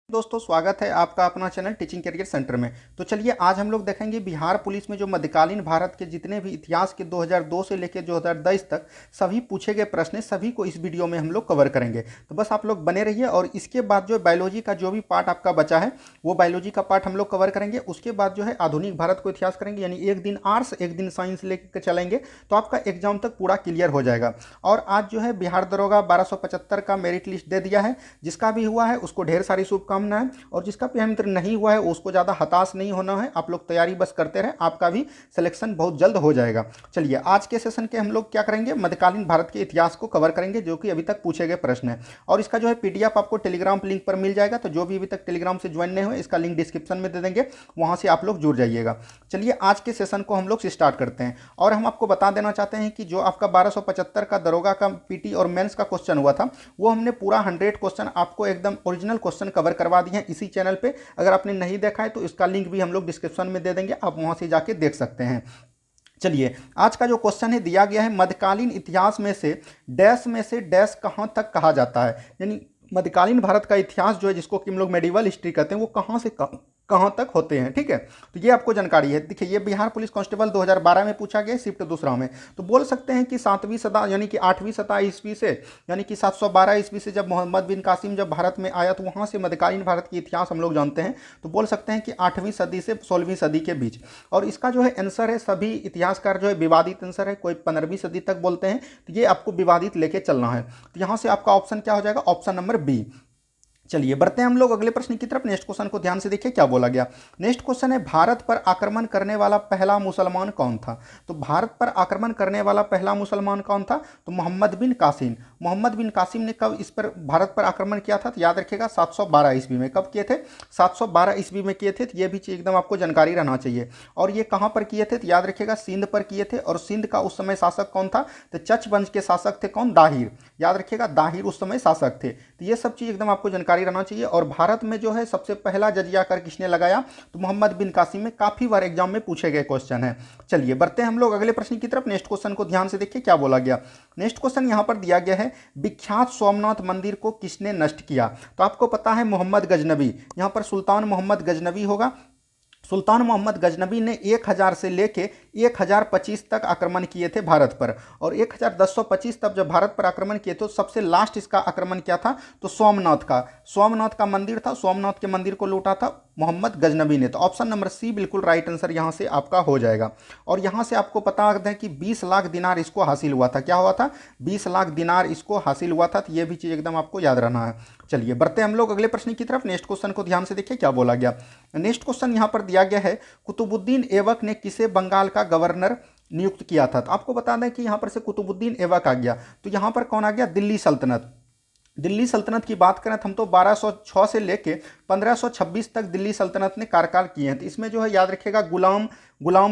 दोस्तों स्वागत है आपका अपना चैनल टीचिंग करियर सेंटर में। तो चलिए आज हम लोग देखेंगे बिहार पुलिस में जो मध्यकालीन भारत के जितने भी इतिहास के 2002 से लेकर 2022 तक सभी पूछे गए प्रश्न सभी को इस वीडियो में हम लोग कवर करेंगे। तो बस आप लोग बने रहिए और इसके बाद जो बायोलॉजी का जो भी पार्ट आपका बचा है वो बायोलॉजी का पार्ट हम लोग कवर करेंगे। उसके बाद जो है आधुनिक भारत को इतिहास करेंगे, यानी एक दिन आर्ट्स एक दिन साइंस लेकर चलेंगे तो आपका एग्जाम तक पूरा क्लियर हो जाएगा। और आज जो है बिहार दरोगा 1275 का मेरिट लिस्ट दे दिया है। जिसका भी हुआ है उसको ढेर सारी शुभकामनाएं, और जिसका प्रिय मित्र नहीं हुआ है उसको ज़्यादा हताश नहीं होना है। आप लोग तैयारी बस करते रहें, आपका भी सिलेक्शन बहुत जल्द हो जाएगा। चलिए आज के सेशन के हम लोग क्या करेंगे, मध्यकालीन भारत के इतिहास को कवर करेंगे जो कि अभी तक पूछे गए प्रश्न है। और इसका जो है पीडीएफ आपको टेलीग्राम लिंक पर मिल जाएगा। तो जो भी अभी तक टेलीग्राम से ज्वाइन नहीं हुए इसका लिंक डिस्क्रिप्शन में दे देंगे, वहाँ से आप लोग जुड़ जाइएगा। चलिए आज के सेशन को हम लोग स्टार्ट करते हैं। और हम आपको बता देना चाहते हैं कि जो आपका 1275 का दरोगा का पीटी और मेंस का क्वेश्चन हुआ था वो हमने पूरा 100 क्वेश्चन आपको एकदम ओरिजिनल क्वेश्चन कवर करवा दिए हैं इसी चैनल पे। अगर आपने नहीं देखा है तो इसका लिंक भी हम लोग डिस्क्रिप्शन में दे देंगे, आप वहां से जाके देख सकते हैं। चलिए आज का जो क्वेश्चन है दिया गया है, मध्यकालीन इतिहास में से डैश कहां तक कहा जाता है। यानी मध्यकालीन भारत का इतिहास जो है जिसको कि हम लोग मेडिवल हिस्ट्री कहते हैं वो कहां से कहां तक होते हैं। ठीक है, तो ये आपको जानकारी है। देखिए ये बिहार पुलिस कांस्टेबल 2012 में पूछा गया, शिफ्ट दूसरा में। तो बोल सकते हैं कि 7वीं सदी यानी कि 8वीं शताब्दी ईस्वी से, यानी कि 712 ईस्वी से जब मोहम्मद बिन कासिम जब भारत में आया तो वहां से मध्यकालीन भारत की इतिहास हम लोग जानते हैं। तो बोल सकते हैं कि 8वीं सदी से 16वीं सदी के बीच। और इसका जो है आंसर है, सभी इतिहासकार जो है विवादित आंसर है, कोई 15वीं सदी तक बोलते हैं। तो ये आपको विवादित लेके चलना है। तो यहां से आपका ऑप्शन क्या हो जाएगा, ऑप्शन नंबर बी। चलिए बढ़ते हैं हम लोग अगले प्रश्न की तरफ। नेक्स्ट क्वेश्चन को ध्यान से देखिए क्या बोला गया। नेक्स्ट क्वेश्चन है, भारत पर आक्रमण करने वाला पहला मुसलमान कौन था। तो भारत पर आक्रमण करने वाला पहला मुसलमान कौन था, तो मोहम्मद बिन कासिम। मोहम्मद बिन कासिम ने कब इस पर भारत पर आक्रमण किया था, तो याद रखिएगा 712 ईस्वी में। कब किए थे, 712 ईस्वी में किए थे। तो ये भी चीज एकदम आपको जानकारी रहना चाहिए। और ये कहां पर किए थे, तो याद रखिएगा सिंध पर किए थे। और सिंध का उस समय शासक कौन था, तो चच वंश के शासक थे कौन, दाहिर। याद रखिएगा दाहिर उस समय शासक थे। तो ये सब चीज एकदम आपको जानकारी रहना चाहिए। और भारत में जो है सबसे पहला जजिया कर किसने लगाया, तो मोहम्मद बिन कासिम में। काफी बार एग्जाम में पूछे गए क्वेश्चन है। चलिए बढ़ते हैं हम लोग अगले प्रश्न की तरफ। नेक्स्ट क्वेश्चन को ध्यान से देखिए क्या बोला गया। नेक्स्ट क्वेश्चन यहां पर दिया गया है, विख्यात सोमनाथ मंदिर को किसने नष्ट किया। तो आपको पता है मोहम्मद गजनबी, यहां पर सुल्तान मोहम्मद गजनबी होगा। सुल्तान मोहम्मद गजनबी ने 1000 से लेके 1025 तक आक्रमण किए थे भारत पर। और 1025 तब जब भारत पर आक्रमण किए तो सबसे लास्ट इसका आक्रमण क्या था, तो सोमनाथ का मंदिर था। सोमनाथ के मंदिर को लूटा था मोहम्मद गजनबी ने। तो ऑप्शन नंबर सी बिल्कुल राइट आंसर यहां से आपका हो जाएगा। और यहां से आपको पता है कि 20 लाख दिनार इसको हासिल हुआ था। क्या हुआ था, 20 लाख दिनार इसको हासिल हुआ था। तो ये भी चीज एकदम आपको याद रहना है। चलिए बढ़ते हम लोग अगले प्रश्न की तरफ। नेक्स्ट क्वेश्चन को ध्यान से देखिए क्या बोला गया। नेक्स्ट क्वेश्चन यहां पर दिया गया है, कुतुबुद्दीन ऐबक ने किसे बंगाल का गवर्नर नियुक्त किया था। तो आपको बता दें कि यहां पर से कुतुबुद्दीन ऐबक आ गया। तो यहां पर कौन आ गया, दिल्ली सल्तनत। दिल्ली सल्तनत की बात करें तो हम तो 1206 से लेके 1526 तक दिल्ली सल्तनत ने कार्यकाल किए हैं। तो इसमें जो है याद रखिएगा गुलाम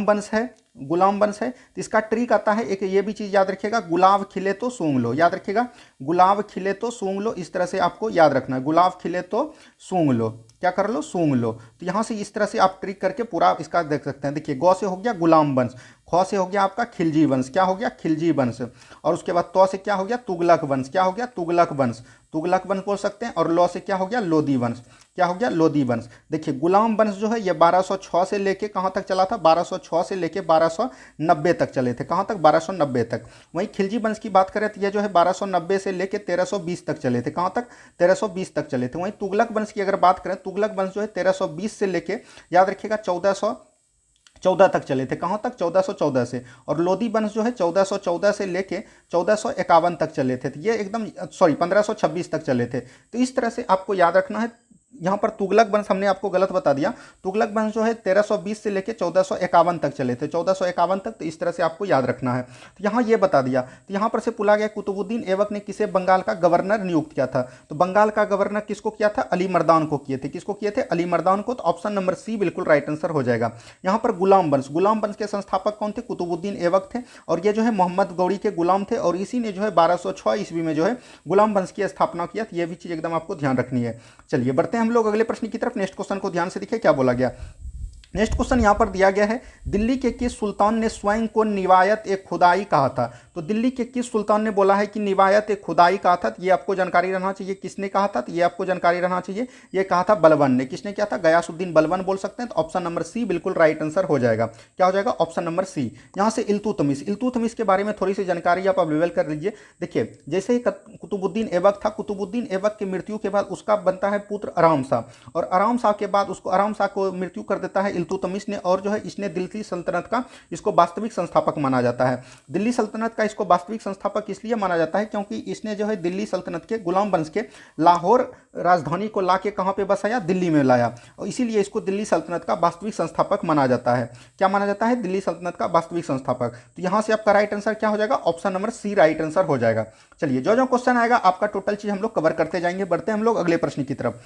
वंश है। गुलाम वंश है तो इसका ट्रिक आता है एक, ये भी चीज याद रखिएगा, गुलाब खिले तो सूंघ लो। याद रखिएगा गुलाब खिले तो सूंघ लो, इस तरह से आपको याद रखना है। गुलाब खिले तो सूंघ लो, क्या कर लो, सूंघ लो। तो यहां से इस तरह से आप ट्रिक करके पूरा इसका देख सकते हैं। देखिए गौ से हो गया गुलाम वंश, ख से हो गया आपका खिलजी वंश, क्या हो गया, खिलजी वंश। और उसके बाद तो से क्या हो गया, तुगलक वंश, क्या हो गया, तुगलक वंश। तुगलक वंश बोल सकते हैं। और लौ से क्या हो गया, लोधी वंश, क्या हो गया, लोधी वंश। देखिए गुलाम वंश जो है ये 1206 से लेके कहां तक चला था, 1206 से लेके 1290 तक चले थे। कहां तक, 1290 तक। वहीं खिलजी वंश की बात करें तो ये जो है 1290 से लेके 1320 तक चले थे। कहां तक, 1320 तक चले थे। वहीं तुगलक वंश की अगर बात करें, तुगलक वंश जो है 1320 से लेके याद रखिएगा 1414 तक चले थे। कहां तक, 1414 से। और लोधी वंश जो है 1414 से लेके 1451 तक चले थे। तो ये एकदम 1526 तक चले थे। तो इस तरह से आपको याद रखना है। यहां पर तुगलक वंश हमने आपको गलत बता दिया। तुगलक वंश जो है 1320 से लेके 1451 तक चले थे, 1451 तक। तो इस तरह से आपको याद रखना है। तो यहां ये बता दिया। तो यहां पर से पूछा गया कुतुबुद्दीन ऐबक ने किसे बंगाल का गवर्नर नियुक्त किया था। तो बंगाल का गवर्नर किसको किया था, अली मर्दान को किए थे। किसको किए थे, अली मर्दान को। तो ऑप्शन नंबर सी बिल्कुल राइट आंसर हो जाएगा। यहां पर गुलाम वंश के संस्थापक कौन थे, कुतुबुद्दीन ऐबक थे। और ये जो है मोहम्मद गौरी के गुलाम थे। और इसी ने जो है 1206 ईस्वी में जो है गुलाम वंश की स्थापना किया। तो ये भी चीज एकदम आपको ध्यान रखनी है। चलिए बढ़ते हैं हम लोग अगले प्रश्न की तरफ। नेक्स्ट क्वेश्चन को ध्यान से देखिए क्या बोला गया। नेक्स्ट क्वेश्चन यहाँ पर दिया गया है, दिल्ली के किस सुल्तान ने स्वयं को निवायत ए खुदाई कहा था। तो दिल्ली के किस सुल्तान ने बोला है कि निवायत ए खुदाई कहा था, ये आपको जानकारी रहना चाहिए। किसने कहा था, तो ये आपको जानकारी रहना चाहिए। ये कहा था बलबन ने। किसने किया था, गयासुद्दीन बलबन बोल सकते हैं। तो ऑप्शन नंबर सी बिल्कुल राइट आंसर हो जाएगा। क्या हो जाएगा, ऑप्शन नंबर सी। यहाँ से इल्तुतमिश, इल्तुतमिश के बारे में थोड़ी सी जानकारी आप अवेलेबल कर लीजिए। देखिए, जैसे ही कुतुबुद्दीन ऐबक था, कुतुबुद्दीन ऐबक की मृत्यु के बाद उसका बनता है पुत्र आराम शाह, और आराम शाह के बाद उसको आराम शाह को मृत्यु कर देता है इल्तुतमिश ने। और जो है इसने दिल्ली सल्तनत का इसको वास्तविक संस्थापक माना जाता है। दिल्ली सल्तनत का इसको वास्तविक संस्थापक इसलिए माना जाता है क्योंकि इसने जो है दिल्ली सल्तनत के गुलाम वंश के लाहौर राजधानी को लाके कहाँ पे बसाया, दिल्ली में लाया, और इसीलिए इसको दिल्ली सल्तनत का वास्तविक संस्थापक माना जाता है। क्या माना जाता है, दिल्ली सल्तनत का वास्तविक संस्थापक। तो यहाँ से आपका राइट आंसर क्या हो जाएगा, option number C right answer हो जाएगा। चलिए, जो जो क्वेश्चन आएगा आपका टोटल चीज हम लोग कवर करते जाएंगे। बढ़ते हैं हम लोग अगले प्रश्न की तरफ।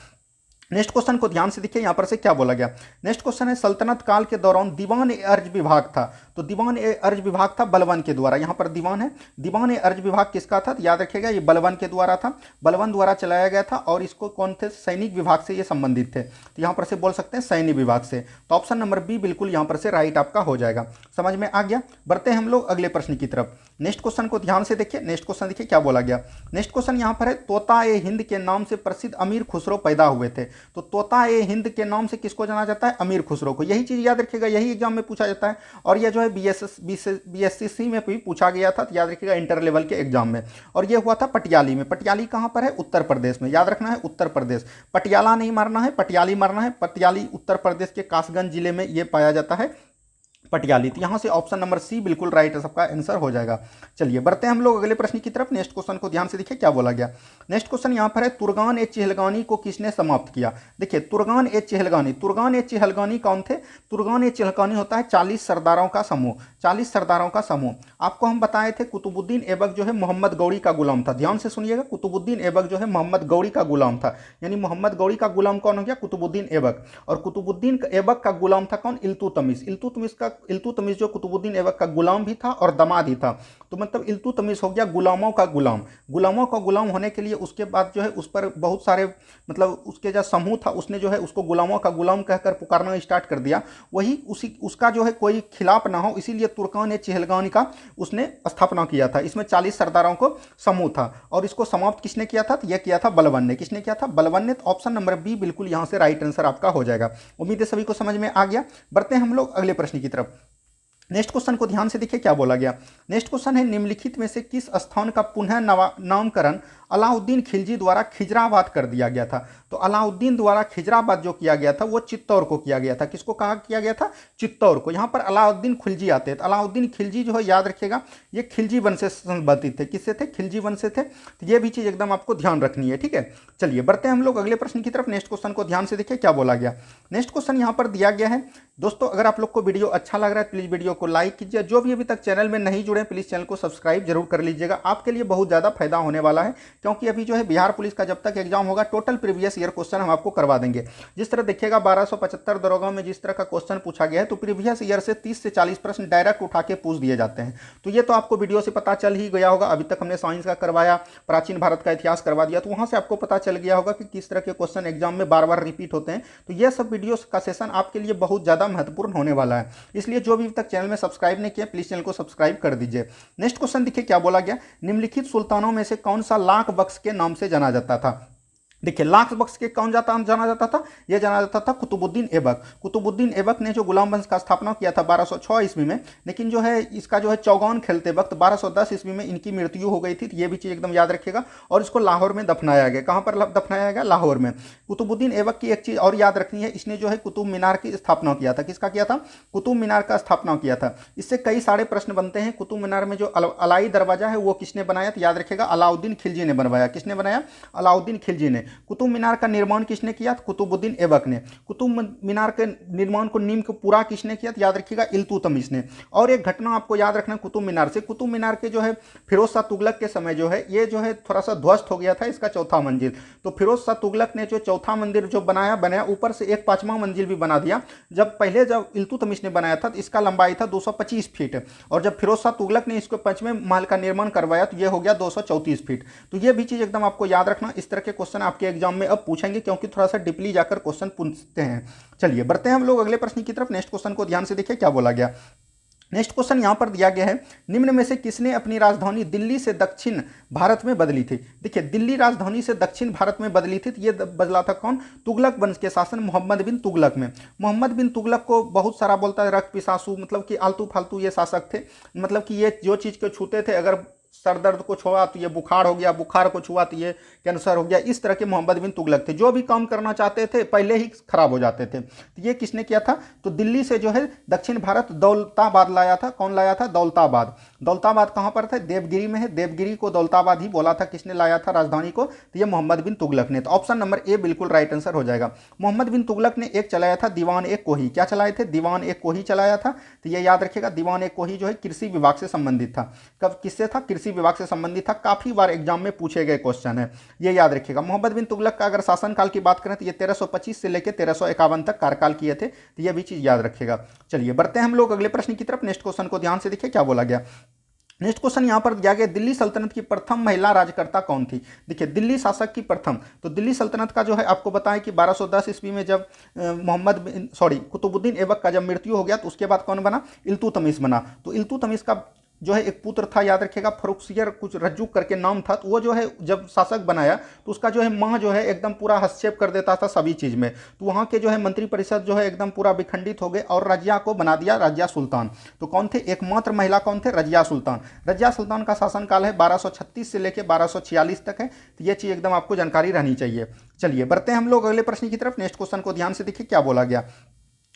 नेक्स्ट क्वेश्चन को ध्यान से देखिए, यहां पर से क्या बोला गया। नेक्स्ट क्वेश्चन है, सल्तनत काल के दौरान दीवान ए अर्ज विभाग था। तो दीवान ए अर्ज विभाग था बलबन के द्वारा। यहां पर दीवान है, दीवान ए अर्ज विभाग किसका था, तो याद रखिएगा ये बलबन के द्वारा था, बलबन द्वारा चलाया गया था। और इसको कौन थे, सैनिक विभाग से ये संबंधित थे। तो यहां पर से बोल सकते हैं सैनिक विभाग से। तो ऑप्शन नंबर बी बिल्कुल यहां पर से राइट आपका हो जाएगा। समझ में आ गया। बढ़ते हैं हम लोग अगले प्रश्न की तरफ। नेक्स्ट क्वेश्चन को ध्यान से देखिए। नेक्स्ट क्वेश्चन देखिए क्या बोला गया। नेक्स्ट क्वेश्चन यहां पर है, तोता ए हिंद के नाम से प्रसिद्ध अमीर खुसरो पैदा हुए थे। तो तोता ए हिंद के नाम से किसको जाना जाता है, अमीर खुसरो को। यही चीज याद रखिएगा, यही एग्जाम में पूछा जाता है। और यह जो है बीएसएससी में भी पूछा गया था। तो याद रखिएगा इंटर लेवल के एग्जाम में। और यह हुआ था पटियाली में। पटियाली कहां पर है, उत्तर प्रदेश में। याद रखना है उत्तर प्रदेश, पटियाला नहीं मारना है, पटियाली मारना है। पटियाली उत्तर प्रदेश के कासगंज जिले में यह पाया जाता है, पटियाली। तो यहां से ऑप्शन नंबर सी बिल्कुल राइट सबका आंसर हो जाएगा। चलिए, बढ़ते हैं हम लोग अगले प्रश्न की तरफ। नेक्स्ट क्वेश्चन को ध्यान से देखिए क्या बोला गया। नेक्स्ट क्वेश्चन यहां पर है, तुर्गान ए चहलगानी को किसने समाप्त किया। देखिए, तुर्गान ए चहलगानी, तुर्गान ए चहलगानी कौन थे। तुर्गान ए चहलगानी होता है 40 सरदारों का समूह, 40 सरदारों का समूह। आपको हम बताए थे कुतुबुद्दीन ऐबक जो है मोहम्मद गौरी का गुलाम था। ध्यान से सुनिएगा, कुतुबुद्दीन ऐबक जो है मोहम्मद गौरी का गुलाम था। यानी मोहम्मद गौरी का गुलाम कौन हो गया, कुतुबुद्दीन ऐबक। और कुतुबुद्दीन ऐबक का गुलाम था कौन, इल्तुतमिश। इल्तुतमिश जो कुतुबुद्दीन ऐबक का गुलाम भी था और दामाद ही था। तो मतलब इल्तुतमिश हो गया गुलामों का गुलाम। गुलामों का गुलाम होने के लिए उसके बाद जो है उस पर बहुत सारे मतलब उसके जो समूह था उसने जो है उसको गुलामों का गुलाम कहकर पुकारना स्टार्ट कर दिया। वही उसका जो है कोई खिलाफ ना हो, इसीलिए तुर्कान ए चहलगानी का उसने स्थापना किया था। इसमें 40 सरदारों को समूह था। और इसको समाप्त किसने किया था, तो यह किया था बलबन ने। किसने किया था, बलबन ने। तो ऑप्शन नंबर बी बिल्कुल यहां से राइट आंसर आपका हो जाएगा। उम्मीद है सभी को समझ में आ गया। बढ़ते हैं हम लोग अगले प्रश्न की तरफ। नेक्स्ट क्वेश्चन को ध्यान से देखिए क्या बोला गया। नेक्स्ट क्वेश्चन है, निम्नलिखित में से किस स्थान का पुनः नामकरण अलाउद्दीन खिलजी द्वारा खिजराबाद कर दिया गया था। तो अलाउद्दीन द्वारा खिजराबाद जो किया गया था वो चित्तौड़ को किया गया था। किसको कहा किया गया था, चित्तौड़ को। यहाँ पर अलाउद्दीन खिलजी आते हैं। तो अलाउद्दीन खिलजी जो है याद रखिएगा ये खिलजी वंश से संबंधित थे। किससे थे, खिलजी वंश से थे। तो ये भी चीज़ एकदम आपको ध्यान रखनी है, ठीक है। चलिए, बढ़ते हैं हम लोग अगले प्रश्न की तरफ। नेक्स्ट क्वेश्चन को ध्यान से देखिए क्या बोला गया। नेक्स्ट क्वेश्चन यहाँ पर दिया गया है। दोस्तों, अगर आप लोग को वीडियो अच्छा लग रहा है प्लीज़ वीडियो को लाइक कीजिए। जो भी अभी तक चैनल में नहीं जुड़े प्लीज़ चैनल को सब्सक्राइब जरूर कर लीजिएगा। आपके लिए बहुत ज़्यादा फायदा होने वाला है, क्योंकि अभी जो है बिहार पुलिस का जब तक एग्जाम होगा टोटल प्रीवियस ईयर क्वेश्चन हम आपको करवा देंगे। जिस तरह देखिएगा 1275 दरोगा में जिस तरह का क्वेश्चन पूछा गया है, तो प्रीवियस ईयर से 30 से 40 प्रश्न डायरेक्ट उठा के पूछ दिए जाते हैं। तो ये तो आपको वीडियो से पता चल ही गया होगा। अभी तक हमने साइंस का करवाया, प्राचीन भारत का इतिहास करवा दिया, तो वहां से आपको पता चल गया होगा कि किस तरह के क्वेश्चन एग्जाम में बार बार रिपीट होते हैं। तो ये सब वीडियो का सेशन आपके लिए बहुत ज़्यादा महत्वपूर्ण होने वाला है। इसलिए जो भी अभी तक चैनल में सब्सक्राइब नहीं किया प्लीज चैनल को सब्सक्राइब कर दीजिए। नेक्स्ट क्वेश्चन देखिए क्या बोला गया। निम्नलिखित सुल्तानों में से कौन सा लाख बख्श के नाम से जाना जाता था। देखिए, लाख बख्श के कौन जाना जाता था, यह जाना जाता था कुतुबुद्दीन ऐबक। कुतुबुद्दीन ऐबक ने जो गुलाम वंश का स्थापना किया था 1206 ईस्वी में, लेकिन जो है इसका जो है चौगान खेलते वक्त 1210 ईस्वी में इनकी मृत्यु हो गई थी। तो ये भी चीज़ एकदम याद रखिएगा। और इसको लाहौर में दफनाया गया। कहाँ पर दफनाया गया, लाहौर में। कुतुबुद्दीन ऐबक की एक चीज़ और याद रखनी है, इसने जो है कुतुब मीनार की स्थापना किया था। किसका किया था, कुतुब मीनार का स्थापना किया था। इससे कई सारे प्रश्न बनते हैं। कुतुब मीनार में जो अलाई दरवाजा है वो किसने बनाया, तो याद रखिएगा अलाउद्दीन खिलजी ने बनवाया। किसने बनाया, अलाउद्दीन खिलजी ने। कुतुब मीनार का निर्माण किसने किया, कुतुबुद्दीन ऐबक ने। कुतुब मीनार के निर्माण को नींव को पूरा किसने किया, तो याद रखिएगा इल्तुतमिश ने। और एक घटना आपको याद रखना कुतुब मीनार से, कुतुब मीनार के जो है फिरोज शाह तुगलक के समय जो है ये जो है थोड़ा सा ध्वस्त हो गया था इसका चौथा मंजिल। तो फिरोज शाह तुगलक ने जो चौथा मंदिर जो बनाया ऊपर से एक 5वां मंजिल भी बना दिया। जब इल्तुतमिश ने बनाया था तो इसका लंबाई था 225 फीट, और जब फिरोज शाह तुगलक ने इसको 5वें महल का निर्माण करवाया तो ये हो गया 234 फीट। तो ये भी चीज एकदम आपको याद रखना। इस तरह के क्वेश्चन आपके आपके एग्जाम में अब पूछेंगे, क्योंकि थोड़ा सा डीपली जाकर क्वेश्चन पूछते हैं। चलिए बढ़ते हैं हम लोग अगले प्रश्न की तरफ। नेक्स्ट क्वेश्चन को ध्यान से देखिए क्या बोला गया। नेक्स्ट क्वेश्चन यहाँ पर दिया गया है, निम्न में से किसने अपनी राजधानी दिल्ली से दक्षिण भारत में बदली थी। देखिए दिल्ली राजधानी से दक्षिण भारत में बदली थी, तो ये बदला था कौन? तुगलक वंश के शासन मोहम्मद बिन तुगलक में। मोहम्मद बिन तुगलक को बहुत सारा बोलता है रक्त पिशासु, मतलब कि आलतू फालतू ये शासक थे, मतलब कि ये जो चीज़ को छूते थे, अगर सर दर्द को छुआ तो ये बुखार हो गया, बुखार को छुआ तो ये कैंसर हो गया, इस तरह के मोहम्मद बिन तुगलक थे। जो भी काम करना चाहते थे पहले ही खराब हो जाते थे। तो ये किसने किया था? तो दिल्ली से जो है दक्षिण भारत दौलताबाद लाया था। कौन लाया था? दौलताबाद। दौलताबाद कहाँ पर था? देवगिरी में है। देवगिरी को दौलताबाद ही बोला था। किसने लाया था राजधानी को? तो ये मोहम्मद बिन तुगलक ने। तो ऑप्शन नंबर ए बिल्कुल राइट आंसर हो जाएगा। मोहम्मद बिन तुगलक ने एक चलाया था दीवान ए कोही। क्या चलाए थे? दीवान ए कोही चलाया था। तो ये याद रखिएगा, दीवान ए कोही जो है कृषि विभाग से संबंधित था। कब किससे था? कृषि विभाग से संबंधित था। काफी बार एग्जाम में पूछे गए क्वेश्चन है, ये याद रखिएगा। मोहम्मद बिन तुगलक का अगर शासनकाल की बात करें तो ये 1325 से लेकर 1351 तक कार्यकाल किए थे, तो ये भी चीज याद रखिएगा। चलिए बढ़ते हैं हम लोग अगले प्रश्न की तरफ। नेक्स्ट क्वेश्चन को ध्यान से देखिए क्या बोला गया। नेक्स्ट क्वेश्चन यहां पर दिया गया, दिल्ली सल्तनत की प्रथम महिला राज्यकर्ता कौन थी। देखिए दिल्ली शासक की प्रथम, तो दिल्ली सल्तनत का जो है आपको बताएं कि 1210 ईस्वी में जब कुतुबुद्दीन ऐबक का जब मृत्यु हो गया तो उसके बाद कौन बना? इल्तुतमिश बना। तो इल्तुतमिश का जो है एक पुत्र था, याद रखिएगा, फरुखसियर कुछ रज्जुक करके नाम था। तो वो जो है जब शासक बनाया तो उसका जो है माँ जो है एकदम पूरा हस्तक्षेप कर देता था सभी चीज़ में। तो वहाँ के जो है मंत्री परिषद जो है एकदम पूरा विखंडित हो गए और रजिया को बना दिया रजिया सुल्तान। तो कौन थे? एकमात्र महिला कौन थे? रजिया सुल्तान। रजिया सुल्तान का शासनकाल है 1236 से लेकर 1246 तक है। तो ये चीज़ एकदम आपको जानकारी रहनी चाहिए। चलिए बढ़ते हैं हम लोग अगले प्रश्न की तरफ। नेक्स्ट क्वेश्चन को ध्यान से देखिए क्या बोला गया।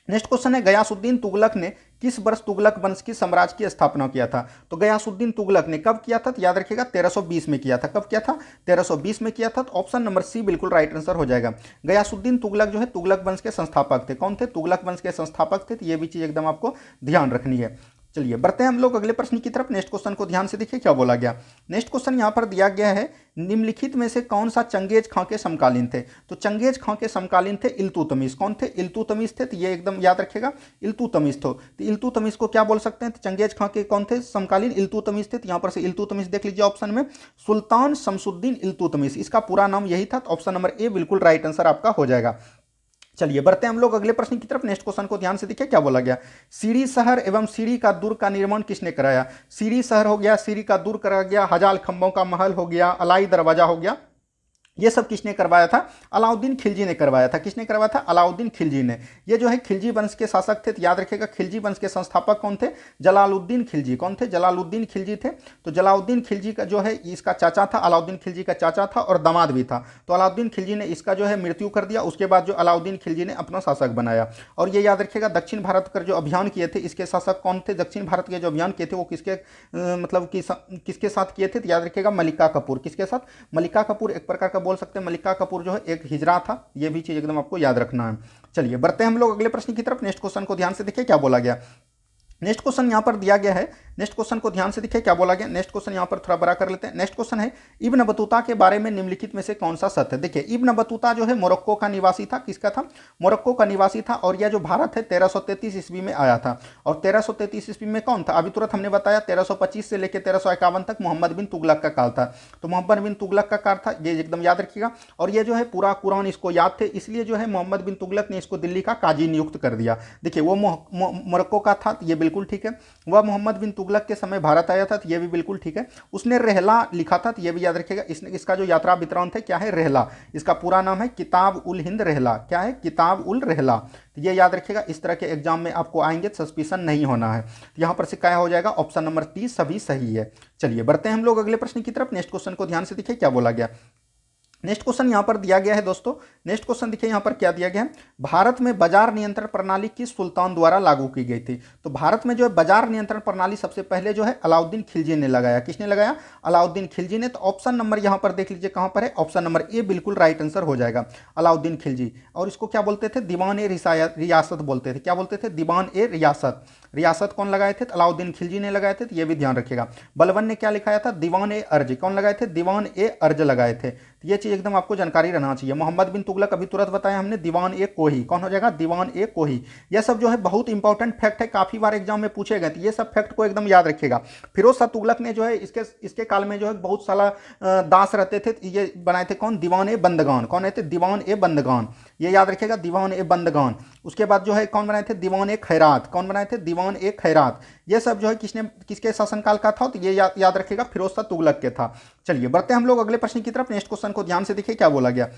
नेक्स्ट क्वेश्चन है, गयासुद्दीन तुगलक ने किस वर्ष तुगलक वंश की साम्राज्य की स्थापना किया था। तो गयासुद्दीन तुगलक ने कब किया था? तो याद रखिएगा 1320 में किया था। कब किया था? 1320 में किया था। तो ऑप्शन नंबर सी बिल्कुल राइट आंसर हो जाएगा। गयासुद्दीन तुगलक जो है तुगलक वंश के संस्थापक थे। कौन थे? तुगलक वंश के संस्थापक थे। तो ये भी चीज एकदम आपको ध्यान रखनी है। चलिए बढ़ते हैं हम लोग अगले प्रश्न की तरफ। नेक्स्ट क्वेश्चन को ध्यान से देखिए क्या बोला गया। नेक्स्ट क्वेश्चन यहाँ पर दिया गया है, निम्नलिखित में से कौन सा चंगेज खां के समकालीन थे। तो चंगेज खां के समकालीन थे इल्तुतमिश। कौन थे? इल्तुतमिश थे। तो ये एकदम याद रखिएगा, इल्तुतमिश थे। तो इल्तुतमिश को क्या बोल सकते हैं? तो चंगेज खां के कौन थे? समकालीन इल्तुतमिश थे। तो यहाँ पर से इल्तुतमिश देख लीजिए ऑप्शन में, सुल्तान शमसुद्दीन इल्तुतमिश, इसका पूरा नाम यही था। तो ऑप्शन नंबर ए बिल्कुल राइट आंसर आपका हो जाएगा। चलिए बढ़ते हैं हम लोग अगले प्रश्न की तरफ। नेक्स्ट क्वेश्चन को ध्यान से देखिए क्या बोला गया। सीरी शहर एवं सीरी का दुर्ग का निर्माण किसने कराया। सीरी शहर हो गया, सीरी का दुर्ग कराया गया, हजार खंभों का महल हो गया, अलाई दरवाजा हो गया, ये सब किसने करवाया था? अलाउद्दीन खिलजी ने करवाया था। किसने करवाया था? अलाउद्दीन खिलजी ने। ये जो है खिलजी वंश के शासक थे। तो याद रखिएगा खिलजी वंश के संस्थापक कौन थे? जलालुद्दीन खिलजी। कौन थे? जलालुद्दीन खिलजी थे। तो जलालुद्दीन खिलजी का जो है इसका चाचा था, अलाउद्दीन खिलजी का चाचा था और दामाद भी था। तो अलाउद्दीन खिलजी ने इसका जो है मृत्यु कर दिया। उसके बाद जो अलाउद्दीन खिलजी ने अपना शासक बनाया। और ये याद रखिएगा दक्षिण भारत का जो अभियान किए थे इसके शासक कौन थे? दक्षिण भारत के जो अभियान किए थे वो किसके मतलब किसके साथ किए थे? तो याद रखिएगा मल्लिका कपूर। किसके साथ? मल्लिका कपूर एक प्रकार का बोल सकते हैं। मल्लिका कपूर जो है एक हिजरा था। ये भी चीज एकदम आपको याद रखना है। चलिए बढ़ते हैं हम लोग अगले प्रश्न की तरफ। नेक्स्ट क्वेश्चन को ध्यान से देखिए क्या बोला गया। नेक्स्ट क्वेश्चन यहां पर दिया गया है। नेक्स्ट क्वेश्चन को ध्यान से देखिए क्या बोला गया। नेक्स्ट क्वेश्चन यहां पर थोड़ा बड़ा कर लेते हैं। नेक्स्ट क्वेश्चन है, इब्न बतूता के बारे में निम्नलिखित में से कौन सा सत्य है। देखिए इब्न बतूता जो है मोरक्को का निवासी था। किसका था? मोरक्को का निवासी था। और यह जो भारत है 1333 ईस्वी में आया था। और 1333 ईस्वी में कौन था? अभी तुरंत हमने बताया 1325 से लेकर 1351 तक मोहम्मद बिन तुगलक का काल था। तो मोहम्मद बिन तुगलक का काल था, ये एकदम याद रखिएगा। और ये जो है पूरा कुरान इसको याद थे, इसलिए जो है मोहम्मद बिन तुगलक ने इसको दिल्ली का काजी नियुक्त कर दिया। देखिए वो मोरक्को का था, ये बिल्कुल ठीक है। वह मोहम्मद बिन तुगलक के समय भारत आया था, तो ये भी बिल्कुल ठीक है। उसने रहला लिखा था, तो ये भी याद रखिएगा। इसका जो यात्रा वृत्तांत है क्या है? रहला। इसका पूरा नाम है किताब उल हिंद रहला। क्या है? किताब उल रहला। तो ये याद रखिएगा, इस तरह के एग्जाम में आपको आएंगे, सस्पिशन नहीं होना है। तो यहाँ पर से क्या हो जाएगा? ऑप्शन नंबर 30 सभी सही है। चलिए बढ़ते हैं हम लोग अगले प्रश्न की तरफ। नेक्स्ट क्वेश्चन को ध्यान से देखिए क्या बोला गया। नेक्स्ट क्वेश्चन यहां पर दिया गया है दोस्तों। नेक्स्ट क्वेश्चन देखिए यहां पर क्या दिया गया है, भारत में बाजार नियंत्रण प्रणाली किस सुल्तान द्वारा लागू की गई थी। तो भारत में जो है बाजार नियंत्रण प्रणाली सबसे पहले जो है अलाउद्दीन खिलजी ने लगाया। किसने लगाया? अलाउद्दीन खिलजी ने। तो ऑप्शन नंबर यहां पर देख लीजिए कहां पर है, ऑप्शन नंबर ए बिल्कुल राइट आंसर हो जाएगा, अलाउद्दीन खिलजी। और इसको क्या बोलते थे? दीवान ए रियासत बोलते थे। क्या बोलते थे? दीवान ए रियासत। रियासत कौन लगाए थे? अलाउद्दीन खिलजी ने लगाए थे, तो ये भी ध्यान रखिएगा। बलबन ने क्या लिखाया था? दीवान ए अर्ज। कौन लगाए थे? दीवान ए अर्ज लगाए थे। तो ये चीज एकदम आपको जानकारी रहना चाहिए। मोहम्मद बिन तुगलक अभी तुरंत बताया हमने, दीवान ए कोही कोही। कौन हो जाएगा? दीवान ए कोही। यह सब जो है बहुत इंपॉर्टेंट फैक्ट है, काफ़ी बार एग्जाम में पूछे गए, तो ये सब फैक्ट को एकदम याद रखिएगा। फिरोज शाह तुगलक ने जो है इसके काल में जो है बहुत सारा दास रहते थे, ये बनाए थे कौन? दीवान ए बंदगान। कौन रहते? दीवान ए बंदगान, ये याद रखिएगा, दीवान ए बंदगान। उसके बाद जो है कौन बनाए थे? दीवान ए खैरात। कौन बनाए थे? दीवान ए खैरात। ये सब जो है किसके शासनकाल का था? तो ये याद रखिएगा, फिरोज शाह तुगलक के था। चलिए बढ़ते हैं हम लोग अगले प्रश्न की तरफ। नेक्स्ट क्वेश्चन को ध्यान से देखिए क्या बोला गया।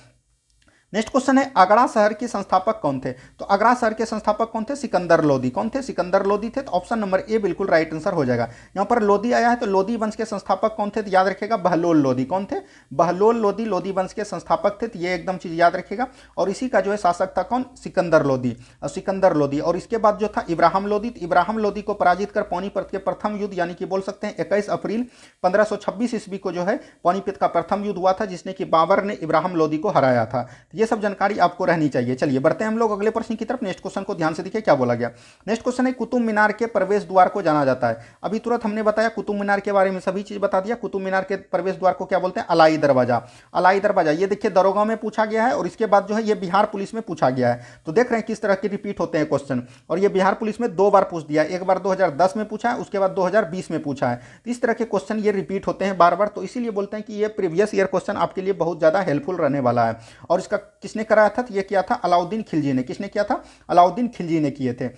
नेक्स्ट क्वेश्चन है, आगरा शहर के संस्थापक कौन थे? तो आगरा शहर के संस्थापक कौन थे? सिकंदर लोदी। कौन थे? सिकंदर लोदी थे। तो ऑप्शन नंबर ए बिल्कुल राइट आंसर हो जाएगा। यहां पर लोदी आया है, तो लोदी वंश के संस्थापक कौन थे? तो याद रखिएगा, बहलोल लोदी। कौन थे? बहलोल लोदी लोदी वंश के संस्थापक थे, तो ये एकदम चीज याद रखिएगा। और इसी का जो है शासक था कौन? सिकंदर लोदी। और सिकंदर लोदी, और इसके बाद जो था इब्राहिम लोदी। तो इब्राहिम लोदी को पराजित कर पानीपत के प्रथम युद्ध, यानी कि बोल सकते हैं 21 अप्रैल 1526 ईस्वी को जो है पानीपत का प्रथम युद्ध हुआ था, जिसने कि बाबर ने इब्राहिम लोदी को हराया था। तो ये सब जानकारी आपको रहनी चाहिए। चलिए बढ़ते हैं हम लोग अगले प्रश्न की तरफ। नेक्स्ट क्वेश्चन को ध्यान से देखिए क्या बोला गया। नेक्स्ट क्वेश्चन है, कुतुब मीनार के प्रवेश द्वार को जाना जाता है। अभी तुरंत हमने बताया कुतुब मीनार के बारे में, सभी चीज बता दिया। कुतुब मीनार के प्रवेश द्वार को क्या बोलते हैं? अलाई दरवाजा। अलाई दरवाजा, ये देखिए दरोगा में पूछा गया है, और इसके बाद जो है ये बिहार पुलिस में पूछा गया है। तो देख रहे हैं किस तरह के रिपीट होते हैं क्वेश्चन, और ये बिहार पुलिस में 2 बार पूछ दिया, एक बार 2010 में पूछा है, उसके बाद 2020 में पूछा है। तो इस तरह के क्वेश्चन ये रिपीट होते हैं बार बार, तो इसीलिए बोलते हैं कि ये प्रीवियस ईयर क्वेश्चन आपके लिए बहुत ज्यादा हेल्पफुल रहने वाला है। और इसका किसने कराया था? तो ये किया था अलाउद्दीन खिलजी ने। किसने किया था? अलाउद्दीन खिलजी ने किए थे।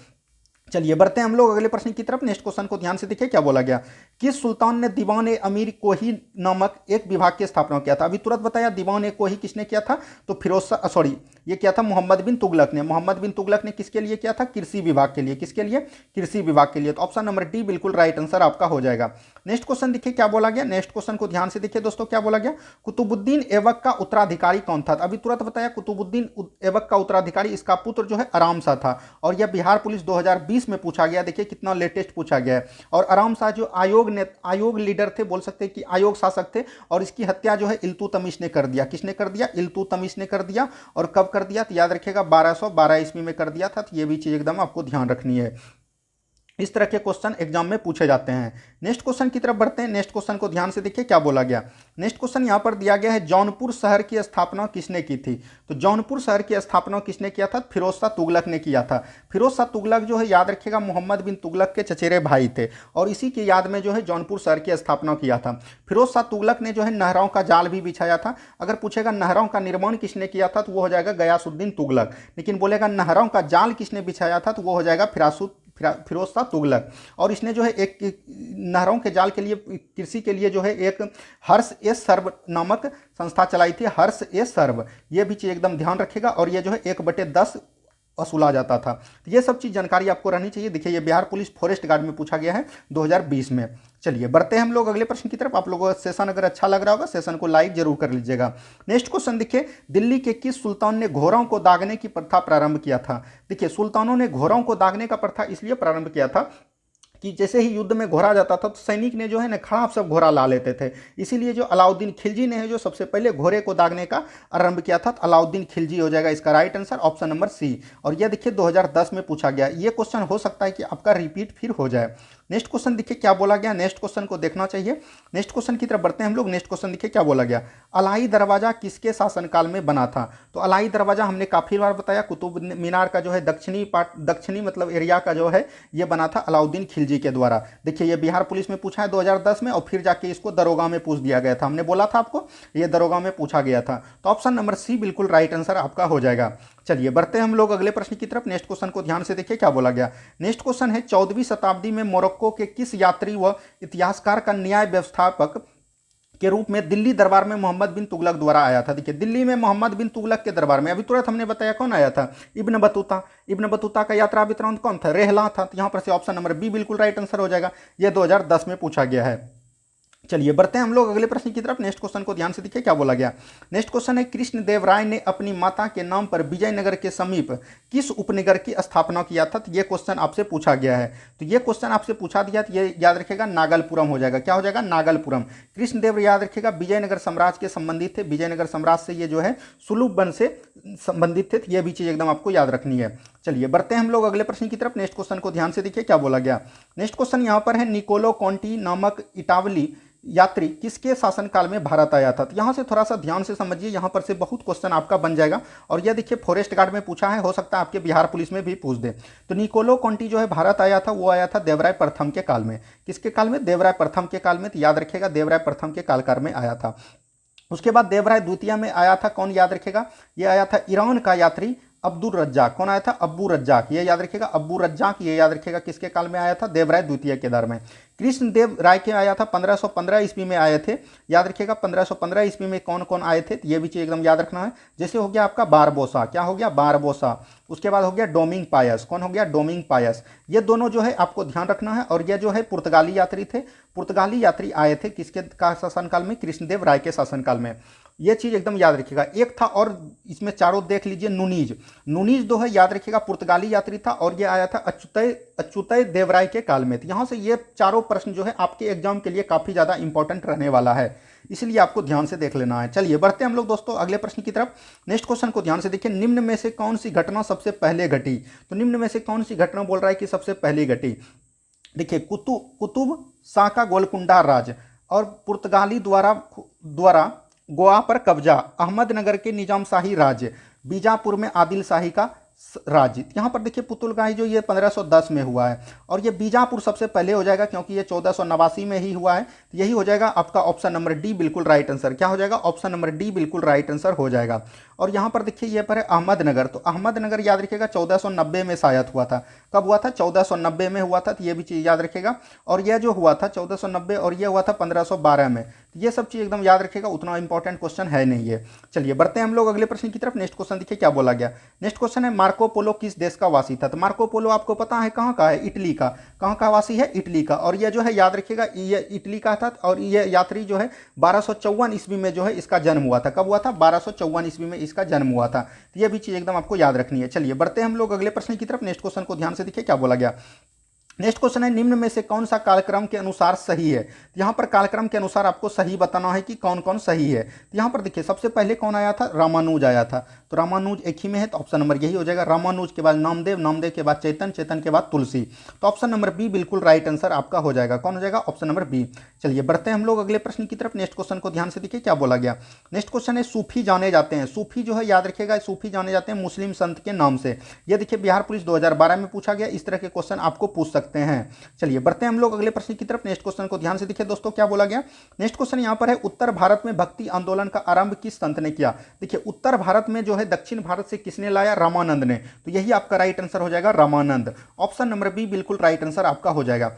चलिए बढ़ते हैं हम लोग अगले प्रश्न की तरफ। नेक्स्ट क्वेश्चन को ध्यान से देखिए क्या बोला गया। किस सुल्तान ने दीवान ए अमीर कोही नामक एक विभाग की स्थापना किया था? अभी तुरंत बताया, दीवान ए कोही किसने किया था? तो फिरोज शाह, सॉरी, ये किया था मोहम्मद बिन तुगलक ने। मोहम्मद बिन तुगलक ने किसके लिए किया था? कृषि विभाग के लिए। किसके लिए? कृषि विभाग के लिए। तो ऑप्शन नंबर डी बिल्कुल राइट आंसर आपका हो जाएगा। नेक्स्ट क्वेश्चन देखिए क्या बोला गया। नेक्स्ट क्वेश्चन को ध्यान से देखिए दोस्तों क्या बोला गया। कुतुबुद्दीन ऐबक का उत्तराधिकारी कौन था? अभी तुरंत बताया, कुतुबुद्दीन ऐबक का उत्तराधिकारी इसका पुत्र जो है आराम शाह था। और यह बिहार पुलिस 2020 में पूछा गया। देखिए कितना लेटेस्ट पूछा गया है। और आराम शाह जो आयोग लीडर थे, बोल सकते हैं कि आयोग शासक थे, और इसकी हत्या जो है इल्तुतमिश ने कर दिया। किसने कर दिया? इल्तुतमिश ने कर दिया। और कब कर दिया? तो याद रखिएगा 1212 ईस्वी में कर दिया था। तो ये भी चीज एकदम आपको ध्यान रखनी है। इस तरह के क्वेश्चन एग्जाम में पूछे जाते हैं। नेक्स्ट क्वेश्चन की तरफ बढ़ते हैं। नेक्स्ट क्वेश्चन को ध्यान से देखिए क्या बोला गया। नेक्स्ट क्वेश्चन यहां पर दिया गया है, जौनपुर शहर की स्थापना किसने की थी? तो जौनपुर शहर की स्थापना किसने किया था? फिरोज शाह तुगलक ने किया था। फिरोज शाह तुगलक जो है याद रखिएगा मोहम्मद बिन तुगलक के चचेरे भाई थे, और इसी की याद में जो है जौनपुर शहर की स्थापना किया था। फिरोज शाह तुगलक ने जो है नहरों का जाल भी बिछाया था। अगर पूछेगा नहरों का निर्माण किसने किया था, तो वो हो जाएगा गयासुद्दीन तुगलक। लेकिन बोलेगा नहरों का जाल किसने बिछाया था, तो वो हो जाएगा फिरोज शाह तुगलक। और इसने जो है एक नहरों के जाल के लिए, कृषि के लिए जो है एक हर्ष ए सर्व नामक संस्था चलाई थी। हर्ष ए सर्व, ये भी चीज एकदम ध्यान रखेगा। और ये जो है 1/10 वसूला जाता था। तो ये सब चीज जानकारी आपको रहनी चाहिए। देखिए ये बिहार पुलिस फॉरेस्ट गार्ड में पूछा गया है 2020 में। चलिए बढ़ते हैं हम लोग अगले प्रश्न की तरफ। आप लोगों का सेशन अगर अच्छा लग रहा होगा, सेशन को लाइक जरूर कर लीजिएगा। नेक्स्ट क्वेश्चन देखिए, दिल्ली के किस सुल्तान ने घोड़ों को दागने की प्रथा प्रारंभ किया था? देखिए सुल्तानों ने घोड़ों को दागने का प्रथा इसलिए प्रारंभ किया था कि जैसे ही युद्ध में घोड़ा जाता था, तो सैनिक ने जो है ना खराब सब घोड़ा ला लेते थे। इसीलिए जो अलाउद्दीन खिलजी ने है जो सबसे पहले घोड़े को दागने का आरंभ किया था। तो अलाउद्दीन खिलजी हो जाएगा इसका right answer, option number C. और यह देखिए 2010 में पूछा गया। ये क्वेश्चन हो सकता है कि आपका रिपीट फिर हो जाए। नेक्स्ट क्वेश्चन देखिए क्या बोला गया। नेक्स्ट क्वेश्चन को देखना चाहिए। नेक्स्ट क्वेश्चन की तरफ बढ़ते हैं हम लोग। नेक्स्ट क्वेश्चन देखिए क्या बोला गया। अलाई दरवाजा किसके शासनकाल में बना था? तो अलाई दरवाजा हमने काफी बार बताया, कुतुब मीनार का जो है दक्षिणी मतलब एरिया का जो है ये बना था अलाउद्दीन खिलजी के द्वारा। देखिए ये बिहार पुलिस में पूछा है 2010 में, और फिर जाके इसको दरोगा में पूछ दिया गया था। हमने बोला था आपको ये दरोगा में पूछा गया था। तो ऑप्शन नंबर सी बिल्कुल राइट आंसर आपका हो जाएगा। चलिए बढ़ते हैं हम लोग अगले प्रश्न की तरफ। नेक्स्ट क्वेश्चन को ध्यान से देखिए क्या बोला गया। नेक्स्ट क्वेश्चन है, 14वीं शताब्दी में मोरक्को के किस यात्री व इतिहासकार का न्याय व्यवस्थापक के रूप में दिल्ली दरबार में मोहम्मद बिन तुगलक द्वारा आया था? देखिए दिल्ली में मोहम्मद बिन तुगलक के दरबार में अभी तुरंत हमने बताया कौन आया था? Ibn Battuta. इब्न बतूता का यात्रा वृत्तांत कौन था? रेहला था। तो यहां पर से ऑप्शन नंबर बी बिल्कुल राइट आंसर हो जाएगा। यह 2010 में पूछा गया है। चलिए बढ़ते हैं हम लोग अगले प्रश्न की तरफ। नेक्स्ट क्वेश्चन को ध्यान से देखिए क्या बोला गया। नेक्स्ट क्वेश्चन है, कृष्णदेव राय ने अपनी माता के नाम पर विजयनगर के समीप किस उपनगर की स्थापना किया था? तो ये क्वेश्चन आपसे पूछा गया है। तो ये क्वेश्चन आपसे पूछा दिया, तो ये याद रखिएगा नागलपुरम हो जाएगा। क्या हो जाएगा? नागलपुरम। कृष्णदेव याद रखिएगा विजयनगर साम्राज्य के संबंधित थे। विजयनगर साम्राज्य से ये जो है सुलभ वंश से संबंधित थे। ये भी चीज एकदम आपको याद रखनी है। चलिए बढ़ते हैं हम लोग अगले प्रश्न की तरफ। नेक्स्ट क्वेश्चन को ध्यान से देखिए क्या बोला गया। नेक्स्ट क्वेश्चन यहाँ पर है, निकोलो कॉन्टी नामक यात्री किसके शासनकाल में भारत आया था। तो यहाँ से थोड़ा सा ध्यान से समझिए, यहाँ पर से बहुत क्वेश्चन आपका बन जाएगा। और यह देखिए फॉरेस्ट गार्ड में पूछा है, हो सकता है आपके बिहार पुलिस में भी पूछ दे। तो निकोलो कॉन्टी जो है भारत आया था, वो आया था देवराय प्रथम के काल में। किसके काल में? देवराय प्रथम के काल में। तो याद रखिएगा देवराय प्रथम के कालकाल में आया था। उसके बाद देवराय द्वितीय में आया था कौन, याद रखेगा, ये आया था ईरान का यात्री अब्दुल रज्जाक। कौन आया था? अब्बू रज्जाक, ये याद रखिएगा, अब्बू रज्जाक, ये याद रखिएगा किसके काल में आया था? देवराय द्वितीय के दौर में। कृष्णदेव राय के आया था 1515 ईस्वी में आए थे। याद रखिएगा 1515 ईस्वी में कौन कौन आए थे, तो ये भी चीज़ एकदम याद रखना है। जैसे हो गया आपका बारबोसा, क्या हो गया? बारबोसा। उसके बाद हो गया डोमिंग पायस। कौन हो गया? डोमिंग पायस। ये दोनों जो है आपको ध्यान रखना है। और ये जो है पुर्तगाली यात्री थे। पुर्तगाली यात्री आए थे किसके का शासनकाल में? कृष्णदेव राय के शासनकाल में। ये चीज़ एकदम याद रखिएगा। एक था और इसमें चारों देख लीजिए, नुनीज। नुनीज जो है याद रखिएगा पुर्तगाली यात्री था, और ये आया था अच्युतय देवराय के काल में। तो यहाँ से ये चारों प्रश्न जो है आपके एग्जाम के लिए काफ़ी ज़्यादा इंपॉर्टेंट रहने वाला है, इसलिए आपको ध्यान से देख लेना है। चलिए बढ़ते हैं हम लोग दोस्तों अगले प्रश्न की तरफ। नेक्स्ट क्वेश्चन को ध्यान से देखिए, निम्न में से कौन सी घटना सबसे पहले घटी। तो निम्न में से कौन सी घटना बोल रहा है कि सबसे पहले घटी। देखिए कुतुब शाह का गोलकुंडा राज, और पुर्तगाली द्वारा गोवा पर कब्जा, अहमदनगर के निजाम शाही राज्य, बीजापुर में आदिल शाही का राज्य। यहाँ पर देखिए पुतुलगाही जो ये 1510 में हुआ है, और ये बीजापुर सबसे पहले हो जाएगा क्योंकि ये 1489 में ही हुआ है। तो यही हो जाएगा आपका ऑप्शन नंबर डी बिल्कुल राइट आंसर। क्या हो जाएगा? ऑप्शन नंबर डी बिल्कुल राइट आंसर हो जाएगा। और यहाँ पर देखिए ये पर है अहमदनगर। तो अहमदनगर याद रखिएगा 1490 में शायद हुआ था। कब हुआ था? 1490 में हुआ था। तो ये भी चीज़ याद रखिएगा। और यह जो हुआ था 1490, और यह हुआ था 1512 में। ये सब चीज़ एकदम याद रखिएगा, उतना इंपॉर्टेंट क्वेश्चन है नहीं है। चलिए बढ़ते हैं हम लोग अगले प्रश्न की तरफ। नेक्स्ट क्वेश्चन देखिए क्या बोला गया। नेक्स्ट क्वेश्चन है मार्को पोलो किस देश का वासी था। तो मार्को पोलो आपको पता है कहाँ का है? इटली का। कहाँ का वासी है? इटली का। और ये जो है याद रखिएगा ये इटली का था, और ये यात्री जो है 1254 ईस्वी में जो है इसका जन्म हुआ था। कब हुआ था? 1254 ईस्वी में इसका जन्म हुआ था। तो ये भी चीज़ एकदम आपको याद रखनी है। चलिए बढ़ते हैं हम लोग अगले प्रश्न की तरफ। नेक्स्ट क्वेश्चन को ध्यान से देखिए क्या बोला गया। नेक्स्ट क्वेश्चन है निम्न में से कौन सा कालक्रम के अनुसार सही है। तो यहाँ पर कालक्रम के अनुसार आपको सही बताना है कि कौन कौन सही है। तो यहाँ पर देखिए सबसे पहले कौन आया था? रामानुज आया था। तो रामानुज एक ही में है, तो ऑप्शन नंबर यही हो जाएगा। रामानुज के बाद नामदेव, नामदेव के बाद चेतन, चेतन के बाद तुलसी। तो ऑप्शन नंबर बी बिल्कुल राइट आंसर आपका हो जाएगा। कौन हो जाएगा? Option number B. चलिए बढ़ते हैं हम लोग अगले प्रश्न की तरफ। नेक्स्ट क्वेश्चन को ध्यान से देखिए क्या बोला गया। नेक्स्ट क्वेश्चन है सूफी जाने जाते हैं। सूफी जो है याद रखिएगा, सूफी जाने जाते हैं मुस्लिम संत के नाम से। ये देखिए बिहार पुलिस 2012 में पूछा गया। इस तरह के क्वेश्चन आपको पूछ सकते हैं। चलिए बढ़ते हैं हम लोग अगले प्रश्न की तरफ। नेक्स्ट क्वेश्चन को ध्यान से देखिए दोस्तों क्या बोला गया। नेक्स्ट क्वेश्चन यहाँ पर है उत्तर भारत में भक्ति आंदोलन का आरंभ किस संत ने किया। देखिए उत्तर भारत में जो है दक्षिण भारत से किसने लाया? रामानंद ने। तो यही आपका राइट आंसर हो जाएगा, रामानंद। ऑप्शन नंबर बी बिल्कुल राइट आंसर आपका हो जाएगा।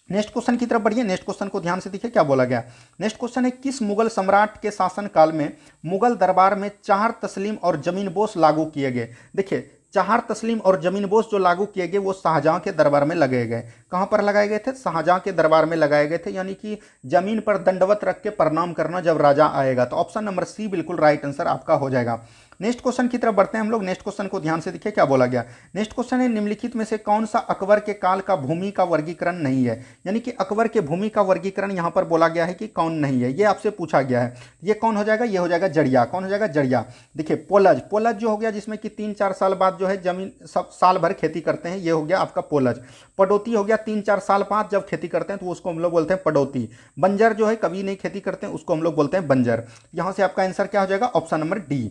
नेक्स्ट क्वेश्चन की तरफ बढ़िए। नेक्स्ट क्वेश्चन को ध्यान से देखिए क्या बोला गया। नेक्स्ट क्वेश्चन है किस मुगल सम्राट के शासनकाल में मुगल दरबार में चार तस्लीम और जमीनबोस लागू किए गए। देखिए चार तस्लीम और जमीनबोस जो लागू किए गए वो शाहजहां के दरबार में लगाए गए। कहां पर लगाए गए थे? शाहजहां के दरबार में लगाए गए थे, यानी कि जमीन पर दंडवत रख के प्रणाम करना जब राजा आएगा। तो ऑप्शन नंबर सी बिल्कुल राइट आंसर आपका हो जाएगा। नेक्स्ट क्वेश्चन की तरफ बढ़ते हैं हम लोग। नेक्स्ट क्वेश्चन को ध्यान से देखिए क्या बोला गया। नेक्स्ट क्वेश्चन है निम्नलिखित में से कौन सा अकबर के काल का भूमि का वर्गीकरण नहीं है। यानी कि अकबर के भूमि का वर्गीकरण यहाँ पर बोला गया है कि कौन नहीं है, ये आपसे पूछा गया है। ये कौन हो जाएगा? ये हो जाएगा जड़िया। कौन हो जाएगा? जड़िया। देखिए पोलज, पोलज जो हो गया जिसमें कि 3-4 साल बाद जो है जमीन सब साल भर खेती करते हैं, ये हो गया आपका पोलज। पडौती हो गया 3-4 साल बाद जब खेती करते हैं तो उसको हम लोग बोलते हैं पडौती। बंजर जो है कभी नहीं खेती करते हैं, उसको हम लोग बोलते हैं बंजर। यहाँ से आपका आंसर क्या हो जाएगा? Option number D.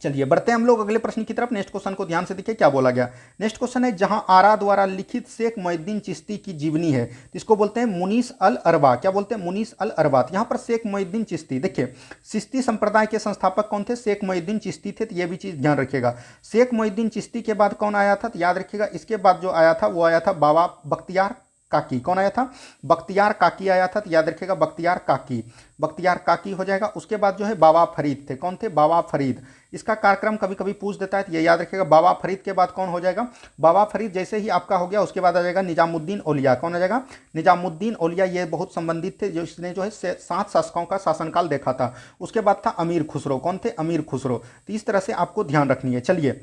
चलिए बढ़ते हैं हम लोग अगले प्रश्न की तरफ। नेक्स्ट क्वेश्चन को ध्यान से देखिए क्या बोला गया। नेक्स्ट क्वेश्चन है जहां आरा द्वारा लिखित शेख मोहिउद्दीन चिश्ती की जीवनी है, इसको बोलते हैं मुनीस अल अरबा। क्या बोलते हैं? मुनीस अल अरबा। यहाँ पर शेख मोहिउद्दीन चिश्ती, देखिए चिश्ती संप्रदाय के संस्थापक कौन थे? शेख मोहिउद्दीन चिश्ती थे। तो ये भी चीज ध्यान रखिएगा। शेख मोहिउद्दीन चिश्ती के बाद कौन आया था? तो याद रखिएगा इसके बाद जो आया था वो आया था बाबा बख्तियार काकी। कौन आया था? बख्तियार काकी आया था। तो याद रखिएगा बख्तियार काकी, बख्तियार काकी हो जाएगा। उसके बाद जो है बाबा फरीद थे। कौन थे? बाबा फरीद। इसका कार्यक्रम कभी कभी पूछ देता है, तो ये याद रखिएगा। बाबा फरीद के बाद कौन हो जाएगा? बाबा फरीद जैसे ही आपका हो गया उसके बाद आ जाएगा निजामुद्दीन औलिया। कौन आ जाएगा? निजामुद्दीन औलिया। ये बहुत संबंधित थे, जो इसने जो है 7 शासकों का शासनकाल देखा था। उसके बाद था अमीर खुसरो। कौन थे? अमीर खुसरो। तो इस तरह से आपको ध्यान रखनी है। चलिए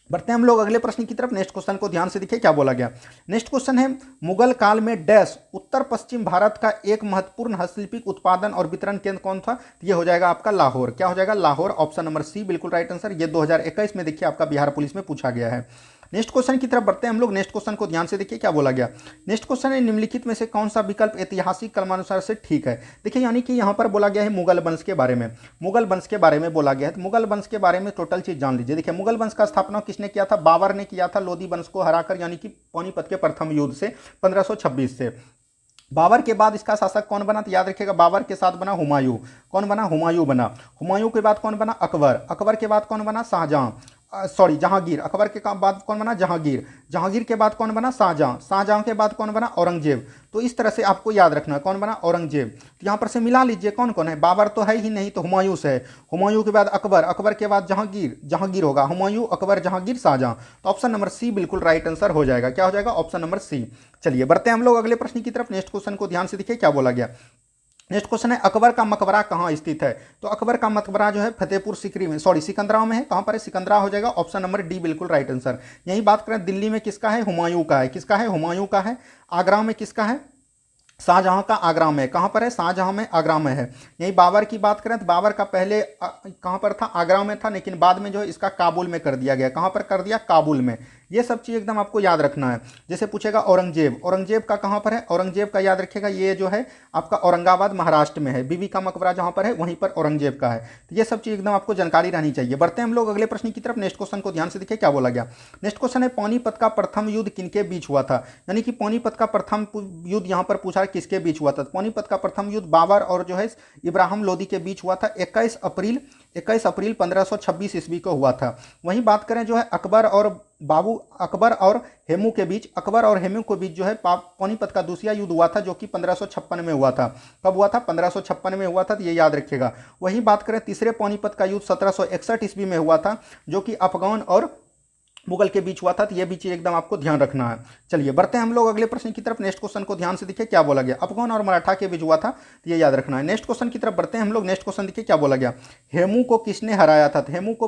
बढ़ते हैं हम लोग अगले प्रश्न की तरफ। नेक्स्ट क्वेश्चन को ध्यान से देखिए क्या बोला गया। नेक्स्ट क्वेश्चन है मुगल काल में डैश उत्तर पश्चिम भारत का एक महत्वपूर्ण हस्तशिल्पिक उत्पादन और वितरण केंद्र कौन था? ये हो जाएगा आपका लाहौर। क्या हो जाएगा? लाहौर। ऑप्शन नंबर सी बिल्कुल राइट आंसर। ये 2021 में देखिए आपका बिहार पुलिस में पूछा गया है। नेक्स्ट क्वेश्चन की तरफ बढ़ते हैं हम लोग। नेक्स्ट क्वेश्चन को ध्यान से देखिए क्या बोला गया। नेक्स्ट क्वेश्चन है निम्नलिखित में से कौन सा विकल्प ऐतिहासिक क्रमानुसार से ठीक है। देखिए यानी कि यहाँ पर बोला गया है मुगल वंश के बारे में, मुगल वंश के बारे में बोला गया है। तो मुगल वंश के बारे में टोटल चीज जान लीजिए। देखिए मुगल वंश का स्थापना किसने किया था, बाबर ने किया था, लोधी वंश को हराकर, यानी कि पानीपत के प्रथम युद्ध से 1526 से। बाबर के बाद इसका शासक कौन बना, तो याद रखिएगा बाबर के साथ बना हुमायूं। कौन बना, हुमायूं बना। हुमायूं के बाद कौन बना, अकबर। अकबर के बाद कौन बना, शाहजहां, जहांगीर। अकबर के बाद कौन बना, जहांगीर। जहांगीर के बाद कौन बना, शाहजहां। शाहजहां के बाद कौन बना, औरंगजेब। तो इस तरह से आपको याद रखना है कौन बना, औरंगजेब। तो यहाँ पर से मिला लीजिए कौन कौन है, बाबर तो है ही नहीं, तो हुमायूं से है। हुमायूं के बाद अकबर, अकबर के बाद जहांगीर, जहांगीर होगा, हुमायूं, अकबर, जहांगीर, शाहजहां। तो ऑप्शन नंबर सी बिल्कुल राइट आंसर हो जाएगा। क्या हो जाएगा, ऑप्शन नंबर सी। चलिए बढ़ते हैं हम लोग अगले प्रश्न की तरफ। नेक्स्ट क्वेश्चन को ध्यान से देखिए क्या बोला गया। नेक्स्ट क्वेश्चन है अकबर का मकबरा कहाँ स्थित है। तो अकबर का मकबरा जो है फतेहपुर सीकरी में, सिकंदरा में है। कहाँ पर है, सिकंदरा हो जाएगा। ऑप्शन नंबर डी बिल्कुल राइट आंसर। यही बात करें दिल्ली में किसका है, हुमायूं का है। किसका है, हुमायूं का है। आगरा में किसका है, शाहजहां का। आगरा में कहाँ पर है, शाहजहां में, आगरा में है। यही बाबर की बात करें तो बाबर का पहले कहाँ पर था, आगरा में था, लेकिन बाद में जो है इसका काबुल में कर दिया गया। कहाँ पर कर दिया, काबुल में। ये सब चीज़ एकदम आपको याद रखना है। जैसे पूछेगा औरंगजेब, औरंगजेब का कहाँ पर है, औरंगजेब का याद रखिएगा ये जो है आपका औरंगाबाद महाराष्ट्र में है। बीबी का मकबरा जहाँ पर है वहीं पर औरंगजेब का है। तो ये सब चीज़ एकदम आपको जानकारी रहनी चाहिए। बढ़ते हैं हम लोग अगले प्रश्न की तरफ। नेक्स्ट क्वेश्चन को ध्यान से देखिए क्या बोला गया। नेक्स्ट क्वेश्चन है पानीपत का प्रथम युद्ध किनके बीच हुआ था। यानी कि पानीपत का प्रथम युद्ध यहाँ पर पूछा किसके बीच हुआ था। पानीपत का प्रथम युद्ध बाबर और जो है इब्राहिम लोदी के बीच हुआ था। 21 अप्रैल 1526 ईस्वी को हुआ था। वहीं बात करें जो है अकबर और हेमू के बीच, अकबर और हेमू के बीच जो है पानीपत का दूसरा युद्ध हुआ था, जो कि 1556 में हुआ था। कब हुआ था, 1556 में हुआ था। तो ये याद रखिएगा। वहीं बात करें तीसरे पानीपत का युद्ध 1761 ईस्वी में हुआ था, जो कि अफगान और मुगल के बीच हुआ था। तो ये भी चीज एकदम आपको ध्यान रखना है। चलिए बढ़ते हैं हम लोग अगले प्रश्न की तरफ। नेक्स्ट क्वेश्चन को ध्यान से देखिए क्या बोला गया। अफगान और मराठा के बीच हुआ था, तो ये याद रखना है। नेक्स्ट क्वेश्चन की तरफ बढ़ते हैं हम लोग। नेक्स्ट क्वेश्चन देखिए क्या बोला गया। हेमू को किसने हराया था। हेमू को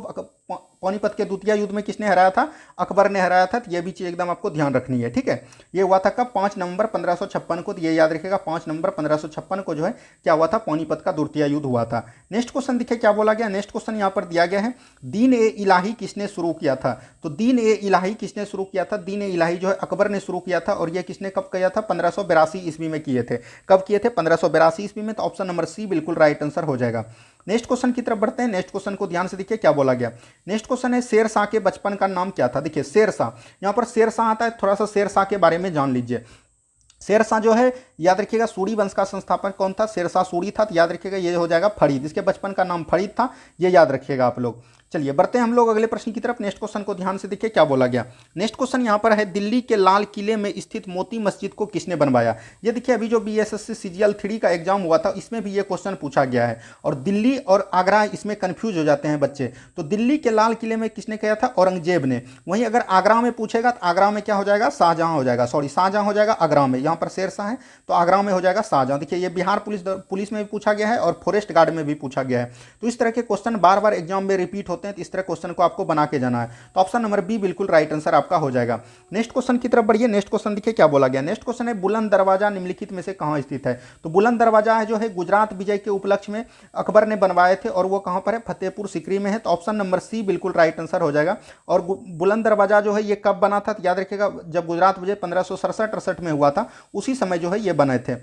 पानीपत के द्वितीय युद्ध में किसने हराया था, अकबर ने हराया था। तो ये भी चीज एकदम आपको ध्यान रखनी है, ठीक है। ये हुआ था कब, 5 नवंबर 1556 को। तो ये याद रखिएगा 5 नवंबर 1556 को जो है क्या हुआ था, पानीपत का द्वितीय युद्ध हुआ था। नेक्स्ट क्वेश्चन देखिए क्या बोला गया। नेक्स्ट क्वेश्चन यहाँ पर दिया गया है दीन ए इलाही किसने शुरू किया था। तो दीन ए इलाही किसने शुरू किया था, दीन ए इलाही जो है अकबर ने शुरू किया था। और ये किसने कब किया था, 1582 ईस्वी में किए थे। कब किए थे, 1582 ईस्वी में। तो ऑप्शन नंबर सी बिल्कुल राइट आंसर हो जाएगा। नेक्स्ट क्वेश्चन की तरफ बढ़ते हैं। नेक्स्ट क्वेश्चन को ध्यान से देखिए क्या बोला गया। नेक्स्ट क्वेश्चन है शेर शाह के बचपन का नाम क्या था। देखिए शेर शाह, यहाँ पर शेर शाह आता है, थोड़ा सा शेर शाह के बारे में जान लीजिए। शेर शाह जो है याद रखिएगा सूरी वंश का संस्थापक कौन था, शेर शाह सूरी था। तो याद रखिएगा ये हो जाएगा फरीद। इसके बचपन का नाम फरीद था, ये याद रखिएगा आप लोग। चलिए बढ़ते हैं हम लोग अगले प्रश्न की तरफ। नेक्स्ट क्वेश्चन को ध्यान से देखिए क्या बोला गया। नेक्स्ट क्वेश्चन यहाँ पर है दिल्ली के लाल किले में स्थित मोती मस्जिद को किसने बनवाया। ये देखिए अभी जो BSSC CGL 3 का एग्जाम हुआ था इसमें भी ये क्वेश्चन पूछा गया है। और दिल्ली और आगरा इसमें कंफ्यूज हो जाते हैं बच्चे। तो दिल्ली के लाल किले में किसने किया था, औरंगजेब ने। वहीं अगर आगरा में पूछेगा तो आगरा में क्या हो जाएगा, शाहजहां हो जाएगा। शाहजहां हो जाएगा आगरा में। यहाँ पर शेर शाह है तो आगरा में हो जाएगा शाहजहां। देखिए ये बिहार पुलिस में भी पूछा गया है और फॉरेस्ट गार्ड में भी पूछा गया है। तो इस तरह के क्वेश्चन बार बार एग्जाम में रिपीट होते हैं। तो इस तरह क्वेश्चन को आपको बना के जाना है। तो ऑप्शन नंबर बी बिल्कुल राइट आंसर आपका हो जाएगा। नेक्स्ट क्वेश्चन की तरफ बढ़िए। नेक्स्ट क्वेश्चन देखिए क्या बोला गया। नेक्स्ट क्वेश्चन है बुलंद दरवाजा निम्नलिखित में से कहां स्थित है। तो बुलंद दरवाजा है जो है गुजरात विजय के उपलक्ष्य में अकबर ने बनवाए थे और वो कहां पर है, फतेहपुर सीकरी में है। तो ऑप्शन नंबर सी बिल्कुल राइट आंसर हो जाएगा। और बुलंद दरवाजा जो है ये कब बना था, तो याद रखिएगा जब गुजरात विजय 1567-68 में हुआ था, उसी समय जो है ये बने थे।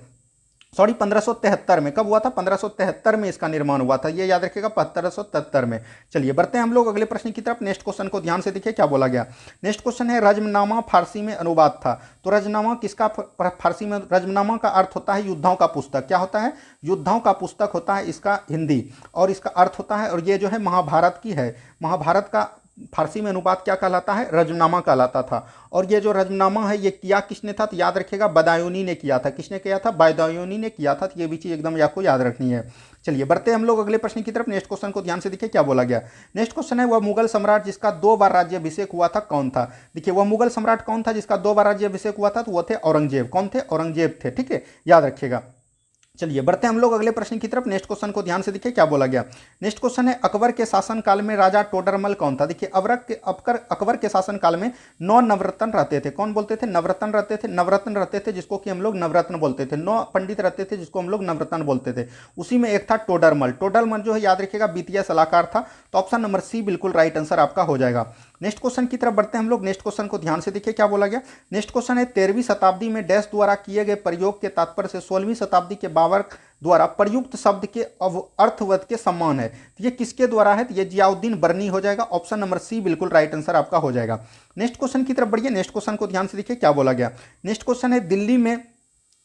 1573 में। कब हुआ था, 1573 में इसका निर्माण हुआ था। ये याद रखिएगा 1573 में। चलिए बढ़ते हैं हम लोग अगले प्रश्न की तरफ। नेक्स्ट क्वेश्चन को ध्यान से देखिए क्या बोला गया। नेक्स्ट क्वेश्चन है रजमनामा फारसी में अनुवाद था। तो रजनामा किसका फारसी में, रजमनामा का अर्थ होता है युद्धाओं का पुस्तक। क्या होता है, युद्धाओं का पुस्तक होता है इसका हिंदी। और इसका अर्थ होता है, और ये जो है महाभारत की है। महाभारत का फारसी में अनुवाद क्या कहलाता है, रजमनामा कहलाता था। और ये जो रजमनामा है ये किया किसने था, तो याद रखिएगा बदायूनी ने किया था। किसने किया था, बदायूनी ने किया था। तो ये भी चीज़ एकदम आपको याद रखनी है। चलिए बढ़ते हैं हम लोग अगले प्रश्न की तरफ। नेक्स्ट क्वेश्चन को ध्यान से देखिए क्या बोला गया। नेक्स्ट क्वेश्चन है वह मुगल सम्राट जिसका 2 बार राज्याभिषेक हुआ था कौन था। देखिए वह मुगल सम्राट कौन था जिसका 2 बार राज्याभिषेक हुआ था, तो वो थे औरंगजेब। कौन थे, औरंगजेब थे, ठीक है, याद रखिएगा। चलिए बढ़ते हैं हम लोग अगले प्रश्न की तरफ। नेक्स्ट क्वेश्चन को ध्यान से देखिए क्या बोला गया। नेक्स्ट क्वेश्चन है अकबर के शासनकाल में राजा टोडरमल कौन था। देखिए अकबर के शासनकाल में 9 नवरत्न रहते थे। कौन बोलते थे, नवरत्न रहते थे। नवरत्न रहते थे जिसको कि हम लोग नवरत्न बोलते थे। 9 पंडित रहते थे जिसको हम लोग नवरत्न बोलते थे। उसी में एक था टोडरमल। टोडरमल जो है याद रखिएगा वित्तीय सलाहकार था। तो ऑप्शन नंबर सी बिल्कुल राइट आंसर आपका हो जाएगा। नेक्स्ट क्वेश्चन की तरफ बढ़ते हैं हम लोग। नेक्स्ट क्वेश्चन को ध्यान से देखिए क्या बोला गया। नेक्स्ट क्वेश्चन है 13वीं शताब्दी में डैश द्वारा किए गए प्रयोग के तात्पर्य से 16वीं शताब्दी के बाबर द्वारा प्रयुक्त शब्द के अर्थवत के समान है। तो ये किसके द्वारा है? तो ये जियाउद्दीन बर्नी हो जाएगा। ऑप्शन नंबर सी बिल्कुल राइट आंसर आपका हो जाएगा। नेक्स्ट क्वेश्चन की तरफ बढ़िए। नेक्स्ट क्वेश्चन को ध्यान से देखिए क्या बोला गया। नेक्स्ट क्वेश्चन है दिल्ली में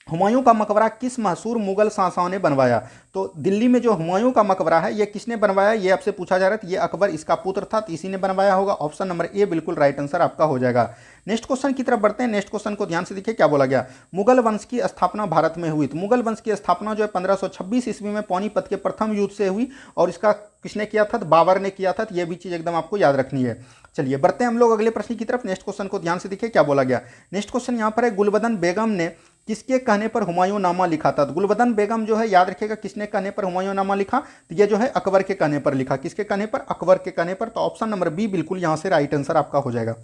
हुमायूं का मकबरा किस मशहूर मुगल शासक ने बनवाया? तो दिल्ली में जो हुमायूं का मकबरा है ये किसने बनवाया, ये आपसे पूछा जा रहा है। तो ये अकबर इसका पुत्र था, तो इसी ने बनवाया होगा। ऑप्शन नंबर ए बिल्कुल राइट आंसर आपका हो जाएगा। नेक्स्ट क्वेश्चन की तरफ बढ़ते हैं। नेक्स्ट क्वेश्चन को ध्यान से देखिए क्या बोला गया। मुगल वंश की स्थापना भारत में हुई। तो मुगल वंश की स्थापना जो है 1526 ईस्वी में पानीपत के प्रथम युद्ध से हुई, और इसका किसने किया था? तो बाबर ने किया था। तो ये भी चीज एकदम आपको याद रखनी है। चलिए बढ़ते हैं हम लोग अगले प्रश्न की तरफ। नेक्स्ट क्वेश्चन को ध्यान से देखिए क्या बोला गया। नेक्स्ट क्वेश्चन यहाँ पर है गुलबदन बेगम ने किसके कहने पर हुमायूं नामा लिखा था? तो गुलबदन बेगम जो है याद रखिएगा किसने कहने पर हुमायूं नामा लिखा? तो ये जो है अकबर के कहने पर लिखा। किसके कहने पर? अकबर के कहने पर। तो ऑप्शन नंबर बी बिल्कुल यहां से राइट आंसर आपका हो जाएगा।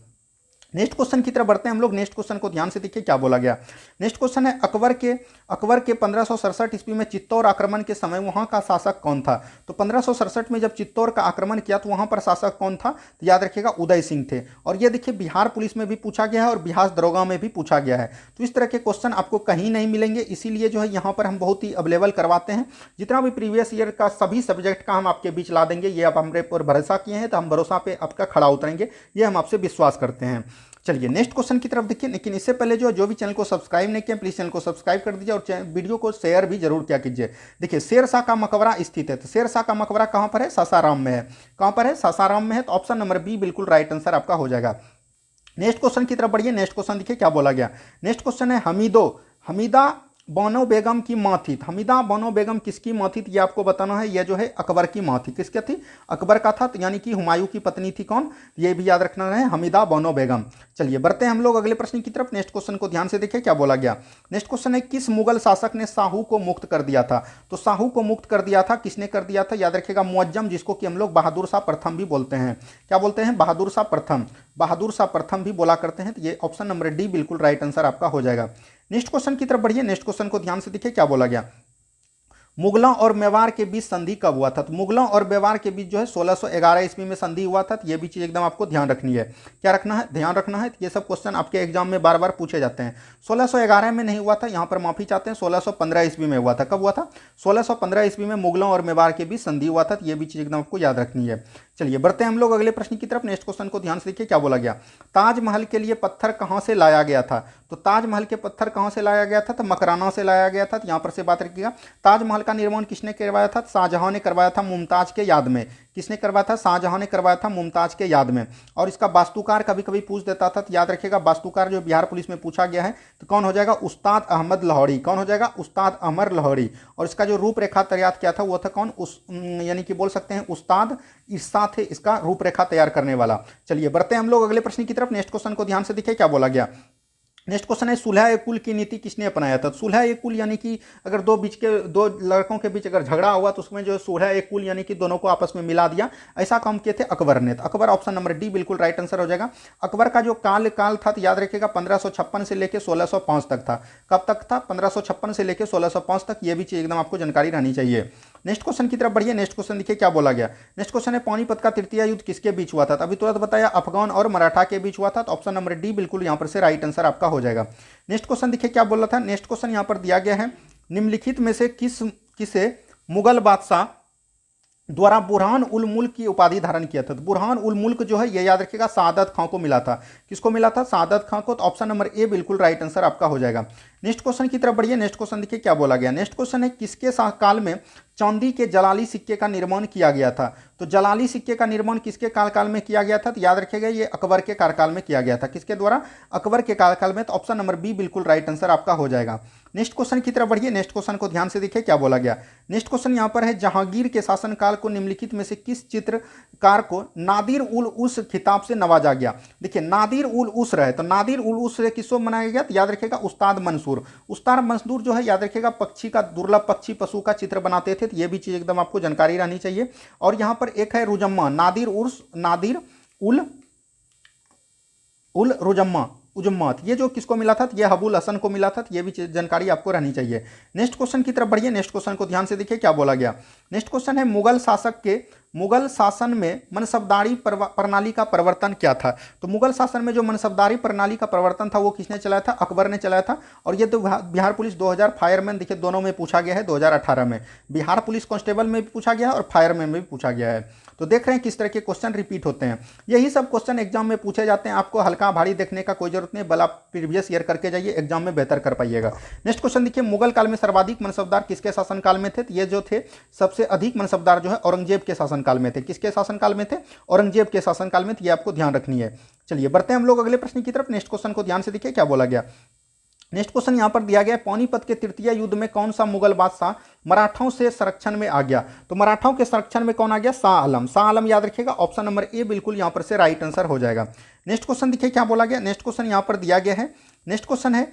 नेक्स्ट क्वेश्चन की तरफ बढ़ते हैं हम लोग। नेक्स्ट क्वेश्चन को ध्यान से देखिए क्या बोला गया। नेक्स्ट क्वेश्चन है अकबर के 1567 ईस्वी में चित्तौर आक्रमण के समय वहां का शासक कौन था? तो 1567 में जब चित्तौर का आक्रमण किया तो वहां पर शासक कौन था? तो याद रखिएगा उदय सिंह थे। और ये देखिए बिहार पुलिस में भी पूछा गया है और बिहार दरोगा में भी पूछा गया है। तो इस तरह के क्वेश्चन आपको कहीं नहीं मिलेंगे, इसीलिए जो है यहाँ पर हम बहुत ही अवेलेबल करवाते हैं। जितना भी प्रीवियस ईयर का सभी सब्जेक्ट का हम आपके बीच ला देंगे। ये आप हमारे पर भरोसा किए हैं तो हम भरोसा पे आपका खड़ा उतरेंगे, ये हम आपसे विश्वास करते हैं। चलिए नेक्स्ट क्वेश्चन की तरफ देखिए। लेकिन इससे पहले जो भी चैनल को सब्सक्राइब नहीं किया प्लीज चैनल को सब्सक्राइब कर दीजिए और वीडियो को शेयर भी जरूर किया कीजिए। देखिए शेरशाह का मकबरा स्थित है। तो शेरशाह का मकबरा कहां पर है? सासाराम में है। कहां पर है? सासाराम में है। तो ऑप्शन नंबर बी बिल्कुल राइट आंसर आपका हो जाएगा। नेक्स्ट क्वेश्चन की तरफ बढ़िए। नेक्स्ट क्वेश्चन देखिए क्या बोला गया। नेक्स्ट क्वेश्चन है हमीदा बानो बेगम की माँ थी। हमीदा बानो बेगम किसकी माँ थी? ये आपको बताना है। ये जो है अकबर की माँ थी। किसकी थी? अकबर का था, यानी कि हुमायूं की पत्नी थी। कौन? ये भी याद रखना है, हमीदा बानो बेगम। चलिए बढ़ते हैं हम लोग अगले प्रश्न की तरफ। नेक्स्ट क्वेश्चन को ध्यान से देखिए क्या बोला गया। नेक्स्ट क्वेश्चन है किस मुगल शासक ने शाहू को मुक्त कर दिया था? तो शाहू को मुक्त कर दिया था, किसने कर दिया था? याद रखिएगा मुअज्जम, जिसको कि हम लोग बहादुर शाह प्रथम भी बोलते हैं। क्या बोलते हैं? बहादुर शाह प्रथम। बहादुर शाह प्रथम भी बोला करते हैं। तो ये ऑप्शन नंबर डी बिल्कुल राइट आंसर आपका हो जाएगा। नेक्स्ट क्वेश्चन की तरफ बढ़िए। नेक्स्ट क्वेश्चन को ध्यान से देखिए क्या बोला गया। मुगलों और मेवाड़ के बीच संधि कब हुआ था? तो मुगलों और मेवाड़ के बीच जो है 1611 ईस्वी में संधि हुआ था। तो ये भी चीज एकदम आपको ध्यान रखनी है। क्या रखना है? ध्यान रखना है। ये सब क्वेश्चन आपके एग्जाम में बार बार पूछे जाते हैं। 1611 में नहीं हुआ था, यहाँ पर माफी चाहते हैं, 1615 ईस्वी में हुआ था। कब हुआ था? 1615 ईस्वी में मुगलों और मेवाड़ के बीच संधि हुआ था। तो ये भी चीज एकदम आपको याद रखनी है। चलिए बढ़ते हैं हम लोग अगले प्रश्न की तरफ। नेक्स्ट क्वेश्चन को ध्यान से देखिए क्या बोला गया। ताजमहल के लिए पत्थर कहां से लाया गया था? तो ताजमहल के पत्थर कहां से लाया गया था? तो मकराना से लाया गया था। तो यहां पर से बात रखिएगा। ताजमहल का निर्माण किसने करवाया था? शाहजहां ने करवाया था मुमताज के याद में। किसने करवाया था? शाहजहां ने करवाया था मुमताज के याद में। और इसका वास्तुकार कभी कभी पूछ देता था, तो याद रखिएगा वास्तुकार जो बिहार पुलिस में पूछा गया है तो कौन हो जाएगा? उस्ताद अहमद लाहौरी। कौन हो जाएगा? उस्ताद अमर लाहौरी। और इसका जो रूपरेखा तैयार किया था वो था कौन? यानी कि बोल सकते हैं उस्ताद ईसा थे इसका रूपरेखा तैयार करने वाला। चलिए बढ़ते हैं हम लोग अगले प्रश्न की तरफ। नेक्स्ट क्वेश्चन को ध्यान से देखिए क्या बोला गया। नेक्स्ट क्वेश्चन है सुलह ए कुल की नीति किसने अपनाया था? सुलह ए कुल यानी कि अगर दो लड़कों के बीच अगर झगड़ा हुआ तो उसमें जो सुलह ए कुल यानी कि दोनों को आपस में मिला दिया, ऐसा काम किए थे अकबर ने। तो अकबर ऑप्शन नंबर डी बिल्कुल राइट आंसर हो जाएगा। अकबर का जो काल था तो याद रखिएगा 1556 से लेकर 1605 तक था। कब तक था? 1556 से लेकर 1605 तक। ये भी चीज एकदम आपको जानकारी रहनी चाहिए। नेक्स्ट क्वेश्चन की तरफ बढ़िए। नेक्स्ट क्वेश्चन देखिए क्या बोला गया। नेक्स्ट क्वेश्चन है पानीपत का तृतीय युद्ध किसके बीच हुआ था? अभी तुरंत बताया अफगान और मराठा के बीच हुआ था। तो ऑप्शन नंबर डी बिल्कुल यहां पर से राइट आंसर आपका हो जाएगा। नेक्स्ट क्वेश्चन देखिए क्या बोला था। नेक्स्ट क्वेश्चन यहां पर दिया गया है निम्नलिखित में से किसे मुगल बादशाह द्वारा बुरहान उल मुल्क की उपाधि धारण किया था? तो बुरहान उल मुल्क जो है ये याद रखिएगा सादत खां को मिला था। किसको मिला था? सादत खां को। तो ऑप्शन नंबर ए बिल्कुल राइट आंसर आपका हो जाएगा। नेक्स्ट क्वेश्चन की तरफ बढ़िए। नेक्स्ट क्वेश्चन देखिए क्या बोला गया। नेक्स्ट क्वेश्चन है किसके शासनकाल में चांदी के जलाली सिक्के का निर्माण किया गया था? तो जलाली सिक्के का निर्माण किसके कार्यकाल में किया गया था? तो याद रखिएगा ये अकबर के कार्यकाल में किया गया था। किसके द्वारा? अकबर के कार्यकाल में। तो ऑप्शन नंबर बी बिल्कुल राइट आंसर आपका हो जाएगा। नेक्स्ट क्वेश्चन की तरफ बढ़िए। नेक्स्ट क्वेश्चन को ध्यान से देखिए क्या बोला गया। नेक्स्ट क्वेश्चन यहां पर है जहांगीर के शासनकाल को निम्नलिखित में से किस चित्रकार को नादिर उल उस खिताब से नवाजा गया? देखिए नादिर उल उस रहे, तो नादिर उल उस किसको बनाया गया? तो याद रखिएगा उस्ताद मंसूर। उस्ताद मंसूर जो है याद रखिएगा पक्षी का, दुर्लभ पक्षी पशु का चित्र बनाते थे। तो ये भी चीज एकदम आपको जानकारी रहनी चाहिए। और यहां पर एक है रुजम्मा, नादिर उल रुजम्मा। उजम्मत, ये जो किसको मिला था, ये अबुल हसन को मिला था। ये भी जानकारी आपको रहनी चाहिए। नेक्स्ट क्वेश्चन की तरफ बढ़िए। नेक्स्ट क्वेश्चन को ध्यान से देखिए क्या बोला गया। नेक्स्ट क्वेश्चन है मुगल शासन में मनसबदारी प्रणाली का प्रवर्तन क्या था। तो मुगल शासन में जो मनसबदारी प्रणाली का प्रवर्तन था वो किसने चलाया था, अकबर ने चलाया था। और ये तो बिहार पुलिस 2000 फायरमैन देखिए दोनों में पूछा गया है। 2018 में बिहार पुलिस कांस्टेबल में भी पूछा गया है और फायरमैन में भी पूछा गया है। तो देख रहे हैं किस तरह के क्वेश्चन रिपीट होते हैं। यही सब क्वेश्चन एग्जाम में पूछे जाते हैं। आपको हल्का भारी देखने का कोई जरूरत नहीं, बल आप प्रीवियस ईयर करके जाइए, एग्जाम में बेहतर कर पाइएगा। नेक्स्ट क्वेश्चन देखिए, मुगल काल में सर्वाधिक मनसबदार किसके शासनकाल में थे। तो ये जो थे सबसे अधिक मनसबदार जो है औरंगजेब के शासनकाल में थे। किसके शासनकाल में थे, औरंगजेब के शासनकाल में थे। ये आपको ध्यान रखनी है। चलिए बढ़ते हैं हम लोग अगले प्रश्न की तरफ। नेक्स्ट क्वेश्चन को ध्यान से देखिए क्या बोला गया। नेक्स्ट क्वेश्चन यहां पर दिया गया, पानीपत के तृतीय युद्ध में कौन सा मुगल बादशाह मराठों से संरक्षण में आ गया। तो मराठों के संरक्षण में कौन आ गया, शाह आलम। शाह आलम याद रखिएगा, ऑप्शन नंबर ए बिल्कुल यहां पर से राइट आंसर हो जाएगा। नेक्स्ट क्वेश्चन देखिए क्या बोला गया। नेक्स्ट क्वेश्चन यहां पर दिया गया है। नेक्स्ट क्वेश्चन है,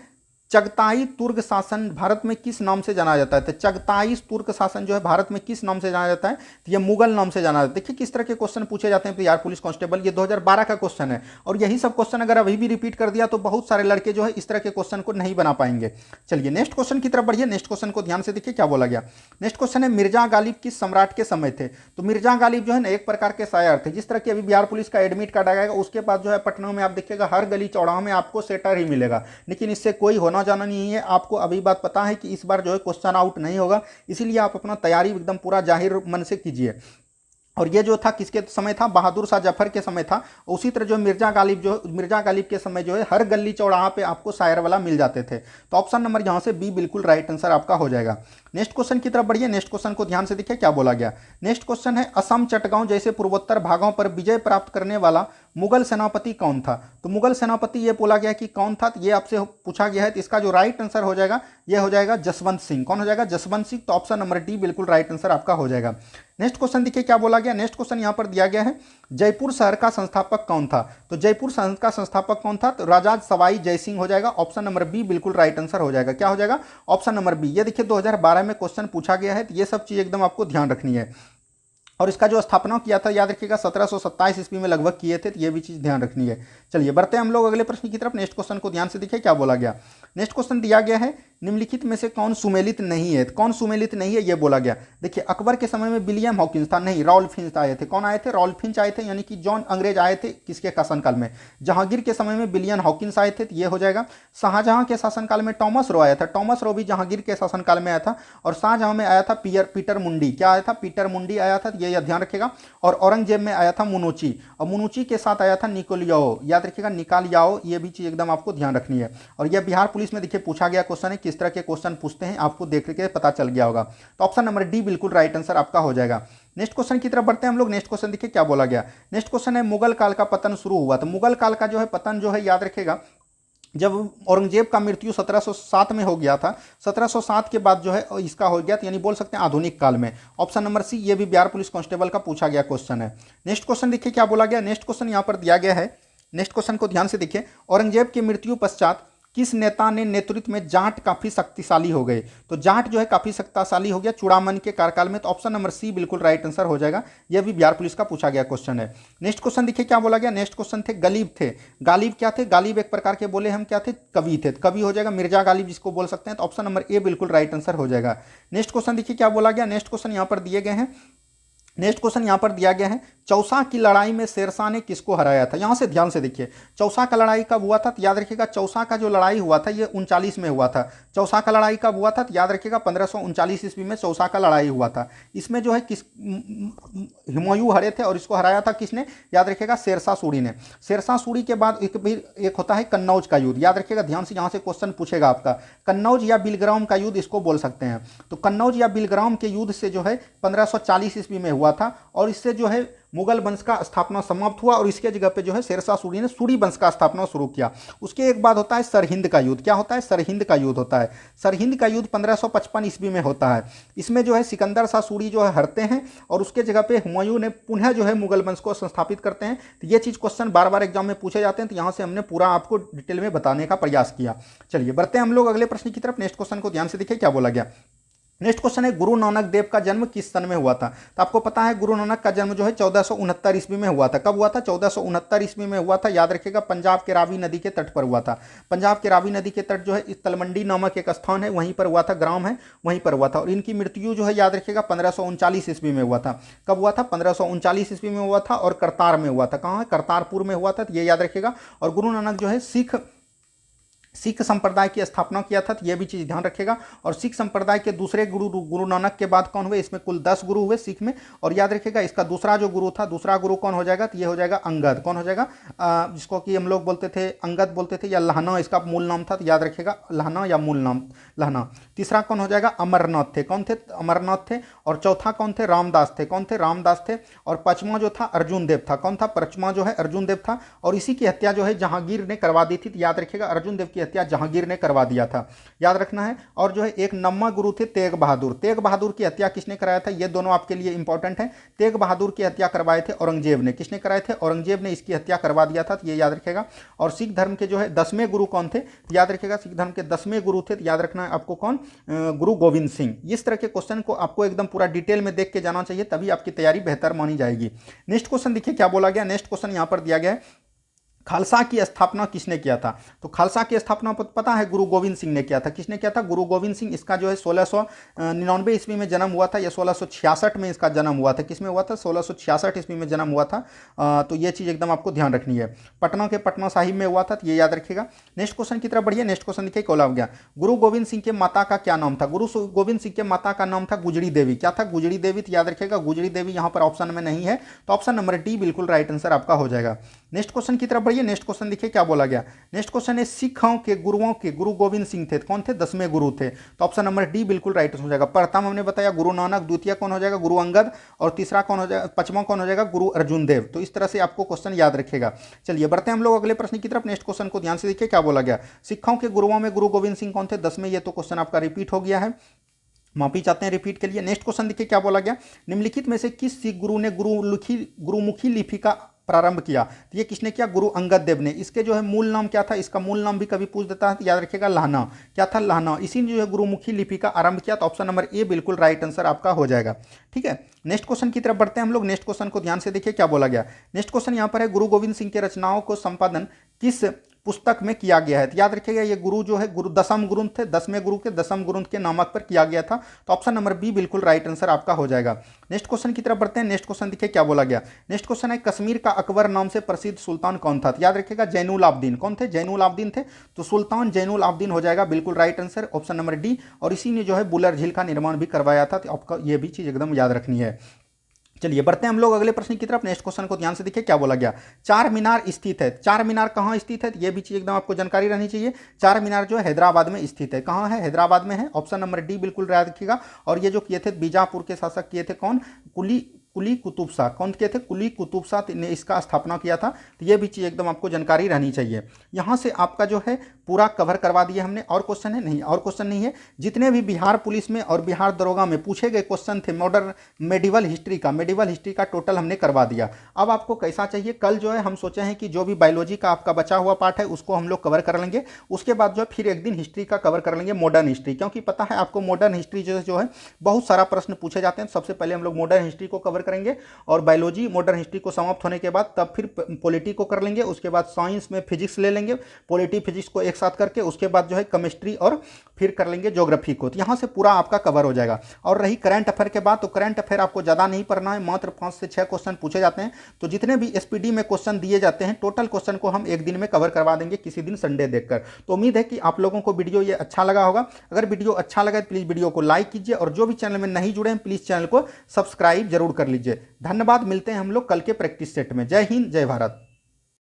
चगताई तुर्क शासन भारत में किस नाम से जाना जाता है। तो चगताई तुर्क शासन जो है भारत में किस नाम से जाना जाता है, तो ये मुगल नाम से जाना जाता है। देखिए किस तरह के क्वेश्चन पूछे जाते हैं बिहार पुलिस कांस्टेबल। ये 2012 का क्वेश्चन है और यही सब क्वेश्चन अगर अभी भी रिपीट कर दिया तो बहुत सारे लड़के जो है इस तरह के क्वेश्चन को नहीं बना पाएंगे। चलिए नेक्स्ट क्वेश्चन की तरफ बढ़िए। नेक्स्ट क्वेश्चन को ध्यान से देखिए क्या बोला गया। नेक्स्ट क्वेश्चन है, मिर्जा गालिब किस सम्राट के समय थे। तो मिर्जा गालिब जो है ना एक प्रकार के शायर थे। जिस तरह की अभी बिहार पुलिस का एडमिट कार्ड आएगा उसके बाद जो है पटना में आप देखिएगा हर गली चौराहा में आपको सेटर ही मिलेगा, लेकिन इससे कोई होना जाना नहीं है। आपको अभी बात पता है कि इस बार जो है क्वेश्चन आउट नहीं होगा, इसीलिए आप अपना तैयारी एकदम पूरा जाहिर मन से कीजिए। और ये जो था किसके समय था, बहादुर शाह जफर के समय था। उसी तरह जो मिर्जा गालिब के समय जो है हर गली चौराहा पे आपको शायर वाला मिल जाते थे। तो ऑप्शन नंबर यहाँ से बी बिल्कुल राइट आंसर आपका हो जाएगा। नेक्स्ट क्वेश्चन की तरफ बढ़िए। नेक्स्ट क्वेश्चन को ध्यान से देखिए क्या बोला गया। नेक्स्ट क्वेश्चन है, असम चटगांव जैसे पूर्वोत्तर भागों पर विजय प्राप्त करने वाला मुगल सेनापति कौन था। तो मुगल सेनापति ये बोला गया कि कौन था, तो ये आपसे पूछा गया है। तो इसका जो राइट आंसर हो जाएगा ये हो जाएगा जसवंत सिंह। कौन हो जाएगा, जसवंत सिंह। तो ऑप्शन नंबर डी बिल्कुल राइट आंसर आपका हो जाएगा। नेक्स्ट क्वेश्चन देखिए क्या बोला गया। नेक्स्ट क्वेश्चन यहां पर दिया गया है, जयपुर शहर का संस्थापक कौन था। तो जयपुर शहर का संस्थापक कौन था, तो राजा सवाई जयसिंह हो जाएगा। ऑप्शन नंबर बी बिल्कुल राइट आंसर हो जाएगा। क्या हो जाएगा, ऑप्शन नंबर बी। ये देखिए 2012 में क्वेश्चन पूछा गया है, तो ये सब चीज एकदम आपको ध्यान रखनी है। और इसका जो स्थापना किया था याद रखिएगा 1727 ईस्वी में लगभग किए थे। तो ये भी चीज ध्यान रखनी है। चलिए बढ़ते हैं हम लोग अगले प्रश्न की तरफ। नेक्स्ट क्वेश्चन को ध्यान से देखिए क्या बोला गया। नेक्स्ट क्वेश्चन दिया गया है, निम्नलिखित में से कौन सुमेलित नहीं है। कौन सुमेलित नहीं है ये बोला गया। देखिए अकबर के समय में विलियम हॉकिंस था, नहीं रॉल्फ फिंच आए थे। कौन आए थे, रॉल्फ फिंच आए थे, यानी कि जॉन अंग्रेज आए थे किसके शासनकाल में, जहांगीर के समय में विलियम हॉकिंस आए थे। तो ये हो जाएगा। शाहजहां के शासनकाल में टॉमस रो आया था। टॉमस रो भी जहांगीर के शासनकाल में आया था। और शाहजहां में आया था पीटर मुंडी। क्या आया था, पीटर मुंडी आया था, ये ध्यान रखिएगा। और औरंगजेब में आया था मुनोची, और मुनोची के साथ आया था निकोलियाओ। याद रखिएगा निकालियाओ। ये भी चीज एकदम आपको ध्यान रखनी है। और यह बिहार पुलिस में देखिए पूछा गया क्वेश्चन है। किस तरह के क्वेश्चन पूछते हैं आपको देख के पता चल गया होगा। तो ऑप्शन नंबर डी बिल्कुल राइट आंसर आपका हो जाएगा। नेक्स्ट क्वेश्चन की तरफ बढ़ते हैं हम लोग। नेक्स्ट क्वेश्चन देखिए क्या बोला गया। नेक्स्ट क्वेश्चन है, मुगल काल का पतन शुरू हुआ। तो मुगल काल का जो है पतन जो है याद रखेगा जब औरंगजेब का मृत्यु 1707 में हो गया था। 1707 के बाद जो है इसका हो गया, तो यानी बोल सकते हैं आधुनिक काल में। ऑप्शन नंबर सी, ये भी बिहार पुलिस कांस्टेबल का पूछा गया क्वेश्चन है। नेक्स्ट क्वेश्चन देखिए क्या बोला गया। नेक्स्ट क्वेश्चन यहां पर दिया गया है। नेक्स्ट क्वेश्चन को ध्यान से देखिए, औरंगजेब की मृत्यु पश्चात किस नेता ने नेतृत्व में जाट काफी शक्तिशाली हो गए। तो जाट जो है काफी शक्तिशाली हो गया चूड़ामन के कार्यकाल में। तो ऑप्शन नंबर सी बिल्कुल राइट आंसर हो जाएगा। यह भी बिहार पुलिस का पूछा गया क्वेश्चन है। नेक्स्ट क्वेश्चन देखिए क्या बोला गया। नेक्स्ट क्वेश्चन थे, गलीब थे। गालिब क्या थे, गालिब एक प्रकार के बोले हम क्या थे, कवि थे। कवि हो जाएगा मिर्जा गालिब जिसको बोल सकते हैं। तो ऑप्शन नंबर ए बिल्कुल राइट आंसर हो जाएगा। नेक्स्ट क्वेश्चन देखिए क्या बोला गया। नेक्स्ट क्वेश्चन यहां पर दिए गए हैं। नेक्स्ट क्वेश्चन यहां पर दिया गया है, चौसा की लड़ाई में शेरशाह ने किसको हराया था। यहां से ध्यान से देखिए, चौसा का लड़ाई कब हुआ था, तो याद रखिएगा चौसा का जो लड़ाई हुआ था ये 39 में हुआ था। चौसा का लड़ाई कब हुआ था, तो याद रखिएगा 1539 ईस्वी में चौसा का लड़ाई हुआ था। इसमें जो है किस हुमायूं हरे थे और इसको हराया था किसने, याद रखिएगा शेरशाह सूरी ने। शेरशाह सूरी के बाद एक होता है कन्नौज का युद्ध। याद रखिएगा ध्यान से, यहाँ से क्वेश्चन पूछेगा आपका, कन्नौज या बिलग्राम का युद्ध इसको बोल सकते हैं। तो कन्नौज या बिलग्राम के युद्ध से जो है 1540 ईस्वी में हुआ था और इससे जो है मुगल वंश का स्थापना समाप्त हुआ और इसके जगह पे जो है शेरशाह सूरी ने सूरी वंश का स्थापना शुरू किया। उसके एक बाद होता है सरहिंद का युद्ध। क्या होता है, सरहिंद का युद्ध होता है। सरहिंद का युद्ध 1555 ईस्वी में होता है। इसमें जो है सिकंदर शाह सूरी जो है हरते हैं और उसके जगह पे हुमायूं ने पुनः जो है मुगल वंश को संस्थापित करते हैं। तो ये चीज़ क्वेश्चन बार बार एग्जाम में पूछे जाते हैं, तो यहाँ से हमने पूरा आपको डिटेल में बताने का प्रयास किया। चलिए बढ़ते हैं हम लोग अगले प्रश्न की तरफ। नेक्स्ट क्वेश्चन को ध्यान से देखिए क्या बोला गया। नेक्स्ट क्वेश्चन है गुरु नानक देव का जन्म किस सन में हुआ था। तो आपको पता है गुरु नानक का जन्म जो है 1469 ईस्वी में हुआ था। कब हुआ था? 1469 ईस्वी में हुआ था। याद रखिएगा, पंजाब के रावी नदी के तट पर हुआ था। पंजाब के रावी नदी के तट जो है इस तलमंडी नामक एक स्थान है, वहीं पर हुआ था, ग्राम है, वहीं पर हुआ था। और इनकी मृत्यु जो है याद रखिएगा 1539 ईस्वी में हुआ था। कब हुआ था? 1539 ईस्वी में हुआ था और करतार में हुआ था। कहाँ है? करतारपुर में हुआ था, ये याद रखिएगा। और गुरु नानक जो है सिख संप्रदाय की स्थापना किया था, तो यह भी चीज़ ध्यान रखिएगा। और सिख संप्रदाय के दूसरे गुरु नानक के बाद कौन हुए? इसमें कुल 10 गुरु हुए सिख में। और याद रखिएगा इसका दूसरा जो गुरु था, दूसरा गुरु कौन हो जाएगा? तो ये हो जाएगा अंगद। कौन हो जाएगा? जिसको कि हम लोग बोलते थे अंगद बोलते थे, या लहना इसका मूल नाम था, तो याद रखिएगा लहना या मूल नाम लहना। तीसरा कौन हो जाएगा? अमरनाथ थे। कौन थे? अमरनाथ थे। और चौथा कौन थे? रामदास थे। कौन थे? रामदास थे। और पांचवा जो था अर्जुन देव था। कौन था? पांचवा जो है अर्जुन देव था। और इसी की हत्या जो है जहांगीर ने करवा दी थी, तो याद रखिएगा अर्जुन देव की हत्या जहांगीर ने करवा दिया था, याद रखना है। और जो है एक नम्मा गुरु थे तेग बहादुर। तेग बहादुर की हत्या किसने कराया था? ये दोनों आपके लिए इंपॉर्टेंट है। तेग बहादुर की हत्या करवाए थे औरंगजेब ने। किसने कराए थे? औरंगजेब ने इसकी हत्या करवा दिया था, तो ये याद रखेगा। और सिख धर्म के जो है 10वें गुरु कौन थे? याद रखेगा सिख धर्म के 10वें गुरु थे, तो याद रखना है आपको कौन? गुरु गोविंद सिंह। इस तरह के क्वेश्चन को आपको एकदम पूरा डिटेल में देख के जाना चाहिए, तभी आपकी तैयारी बेहतर मानी जाएगी। नेक्स्ट क्वेश्चन देखिए क्या बोला गया। नेक्स्ट क्वेश्चन यहां पर दिया गया है, खालसा की स्थापना किसने किया था? तो खालसा की स्थापना पता है गुरु गोविंद सिंह ने किया था। किसने किया था? गुरु गोविंद सिंह। इसका जो है 1699 ईस्वी में जन्म हुआ था, या 1666 में इसका जन्म हुआ था। किसमें हुआ था? 1666 ईस्वी में जन्म हुआ था। तो ये चीज़ एकदम आपको ध्यान रखनी है। पटना के पटना साहिब में हुआ था, तो ये याद रखिएगा। नेक्स्ट क्वेश्चन की तरफ बढ़िए। नेक्स्ट क्वेश्चन देखिए क्या हो गया। गुरु गोविंद सिंह के माता का क्या नाम था? गुरु गोविंद सिंह के माता का नाम था गुजरी देवी। क्या था? गुजरी देवी। तो याद रखिएगा गुजरी देवी यहाँ पर ऑप्शन में नहीं है, तो ऑप्शन नंबर डी बिल्कुल राइट आंसर आपका हो जाएगा। नेक्स्ट क्वेश्चन की तरफ बढ़िए। नेक्स्ट क्वेश्चन देखिए क्या बोला गया। नेक्स्ट क्वेश्चन है सिखों के गुरुओं के गुरु गोविंद सिंह थे, कौन थे? 10वें गुरु थे, तो ऑप्शन नंबर डी बिल्कुल राइट हो जाएगा। प्रथम हमने बताया गुरु नानक, द्वितीय कौन हो जाएगा? गुरु अंगद, और तीसरा कौन हो जाएगा? पांचवा कौन हो जाएगा? गुरु अर्जुन देव। तो इस तरह से आपको क्वेश्चन याद रखेगा। चलिए बढ़ते हैं हम लोग अगले प्रश्न की तरफ। नेक्स्ट क्वेश्चन को ध्यान से देखिए क्या बोला गया। सिखों के गुरुओं में गुरु गोविंद सिंह कौन थे? 10वें। ये तो क्वेश्चन आपका रिपीट हो गया है, माफी चाहते हैं रिपीट के लिए। नेक्स्ट क्वेश्चन देखिए क्या बोला गया। निम्नलिखित में से किस सिख गुरु ने गुरुमुखी लिपि का प्रारंभ किया? तो ये किसने किया? गुरु अंगद देव ने। इसके जो है मूल नाम क्या था? इसका मूल नाम भी कभी पूछ देता है, तो याद रखिएगा लहना। क्या था? लहना। इसी ने जो है गुरुमुखी लिपि का आरंभ किया, तो ऑप्शन नंबर ए बिल्कुल राइट आंसर आपका हो जाएगा। ठीक है, नेक्स्ट क्वेश्चन की तरफ बढ़ते हैं हम लोग। नेक्स्ट क्वेश्चन को ध्यान से देखिए क्या बोला गया। नेक्स्ट क्वेश्चन यहाँ पर है गुरु गोविंद सिंह के रचनाओं को संपादन किस पुस्तक में किया गया है? तो याद रखिएगा ये गुरु जो है गुरु दसम ग्रंथ थे, 10वें गुरु के दसम ग्रंथ के नामक पर किया गया था, तो ऑप्शन नंबर बी बिल्कुल राइट आंसर आपका हो जाएगा। नेक्स्ट क्वेश्चन की तरफ बढ़ते हैं। नेक्स्ट क्वेश्चन देखिए क्या बोला गया। नेक्स्ट क्वेश्चन है कश्मीर का अकबर नाम से प्रसिद्ध सुल्तान कौन था? तो याद रखिएगा जैनुल आबदीन। कौन थे? जैनुल आबदीन थे, तो सुल्तान जैनुल आबदीन हो जाएगा बिल्कुल right answer, option number D. और इसी ने जो है बुलर झील का निर्माण भी करवाया था, तो आपका ये भी चीज एकदम याद रखनी है। चलिए बढ़ते हैं हम लोग अगले प्रश्न की तरफ। नेक्स्ट क्वेश्चन को ध्यान से देखिए क्या बोला गया। चार मीनार स्थित है। चार मीनार कहाँ स्थित है? ये भी चीज एकदम आपको जानकारी रहनी चाहिए। चार मीनार जो है हैदराबाद में स्थित है। कहाँ है? हैदराबाद में है, ऑप्शन नंबर डी बिल्कुल याद रखिएगा। और ये जो किए थे बीजापुर के शासक किए थे कौन? कुली कुतुब शाह। कौन किए थे? कुली कुतुब शाह ने इसका स्थापना किया था, तो ये भी चीज़ एकदम आपको जानकारी रहनी चाहिए। यहाँ से आपका जो है पूरा कवर करवा दिया हमने। और क्वेश्चन है? नहीं, और क्वेश्चन नहीं है। जितने भी बिहार पुलिस में और बिहार दरोगा में पूछे गए क्वेश्चन थे मॉडर्न मेडिवल हिस्ट्री का टोटल हमने करवा दिया। अब आपको कैसा चाहिए? कल जो है हम सोचे हैं कि जो भी बायोलॉजी का आपका बचा हुआ पार्ट है उसको हम लोग कवर कर लेंगे। उसके बाद जो है फिर एक दिन हिस्ट्री का कवर कर लेंगे, मॉडर्न हिस्ट्री, क्योंकि पता है आपको मॉडर्न हिस्ट्री जो है बहुत सारा प्रश्न पूछे जाते हैं। सबसे पहले हम लोग मॉडर्न हिस्ट्री को कवर करेंगे, और बायोलॉजी मॉडर्न हिस्ट्री को समाप्त होने के बाद तब फिर पॉलिटी को कर लेंगे। उसके बाद साइंस में फिजिक्स ले लेंगे, पॉलिटी फिजिक्स को एक साथ करके उसके बाद जो है केमिस्ट्री, और फिर कर लेंगे ज्योग्राफी को। तो यहाँ से पूरा आपका कवर हो जाएगा। और रही करंट अफेयर के बाद, तो करंट अफेयर आपको ज़्यादा नहीं पढ़ना है, मात्र 5 से 6 क्वेश्चन पूछे जाते हैं। तो जितने भी एसपीडी में क्वेश्चन दिए जाते हैं टोटल क्वेश्चन को हम एक दिन में कवर करवा देंगे, किसी दिन संडे देखकर। तो उम्मीद है कि आप लोगों को वीडियो ये अच्छा लगा होगा। अगर वीडियो अच्छा लगा तो प्लीज़ वीडियो को लाइक कीजिए, और जो भी चैनल में नहीं जुड़े हैं प्लीज़ चैनल को सब्सक्राइब जरूर कर लीजिए। धन्यवाद। मिलते हैं हम लोग कल के प्रैक्टिस सेट में। जय हिंद, जय भारत।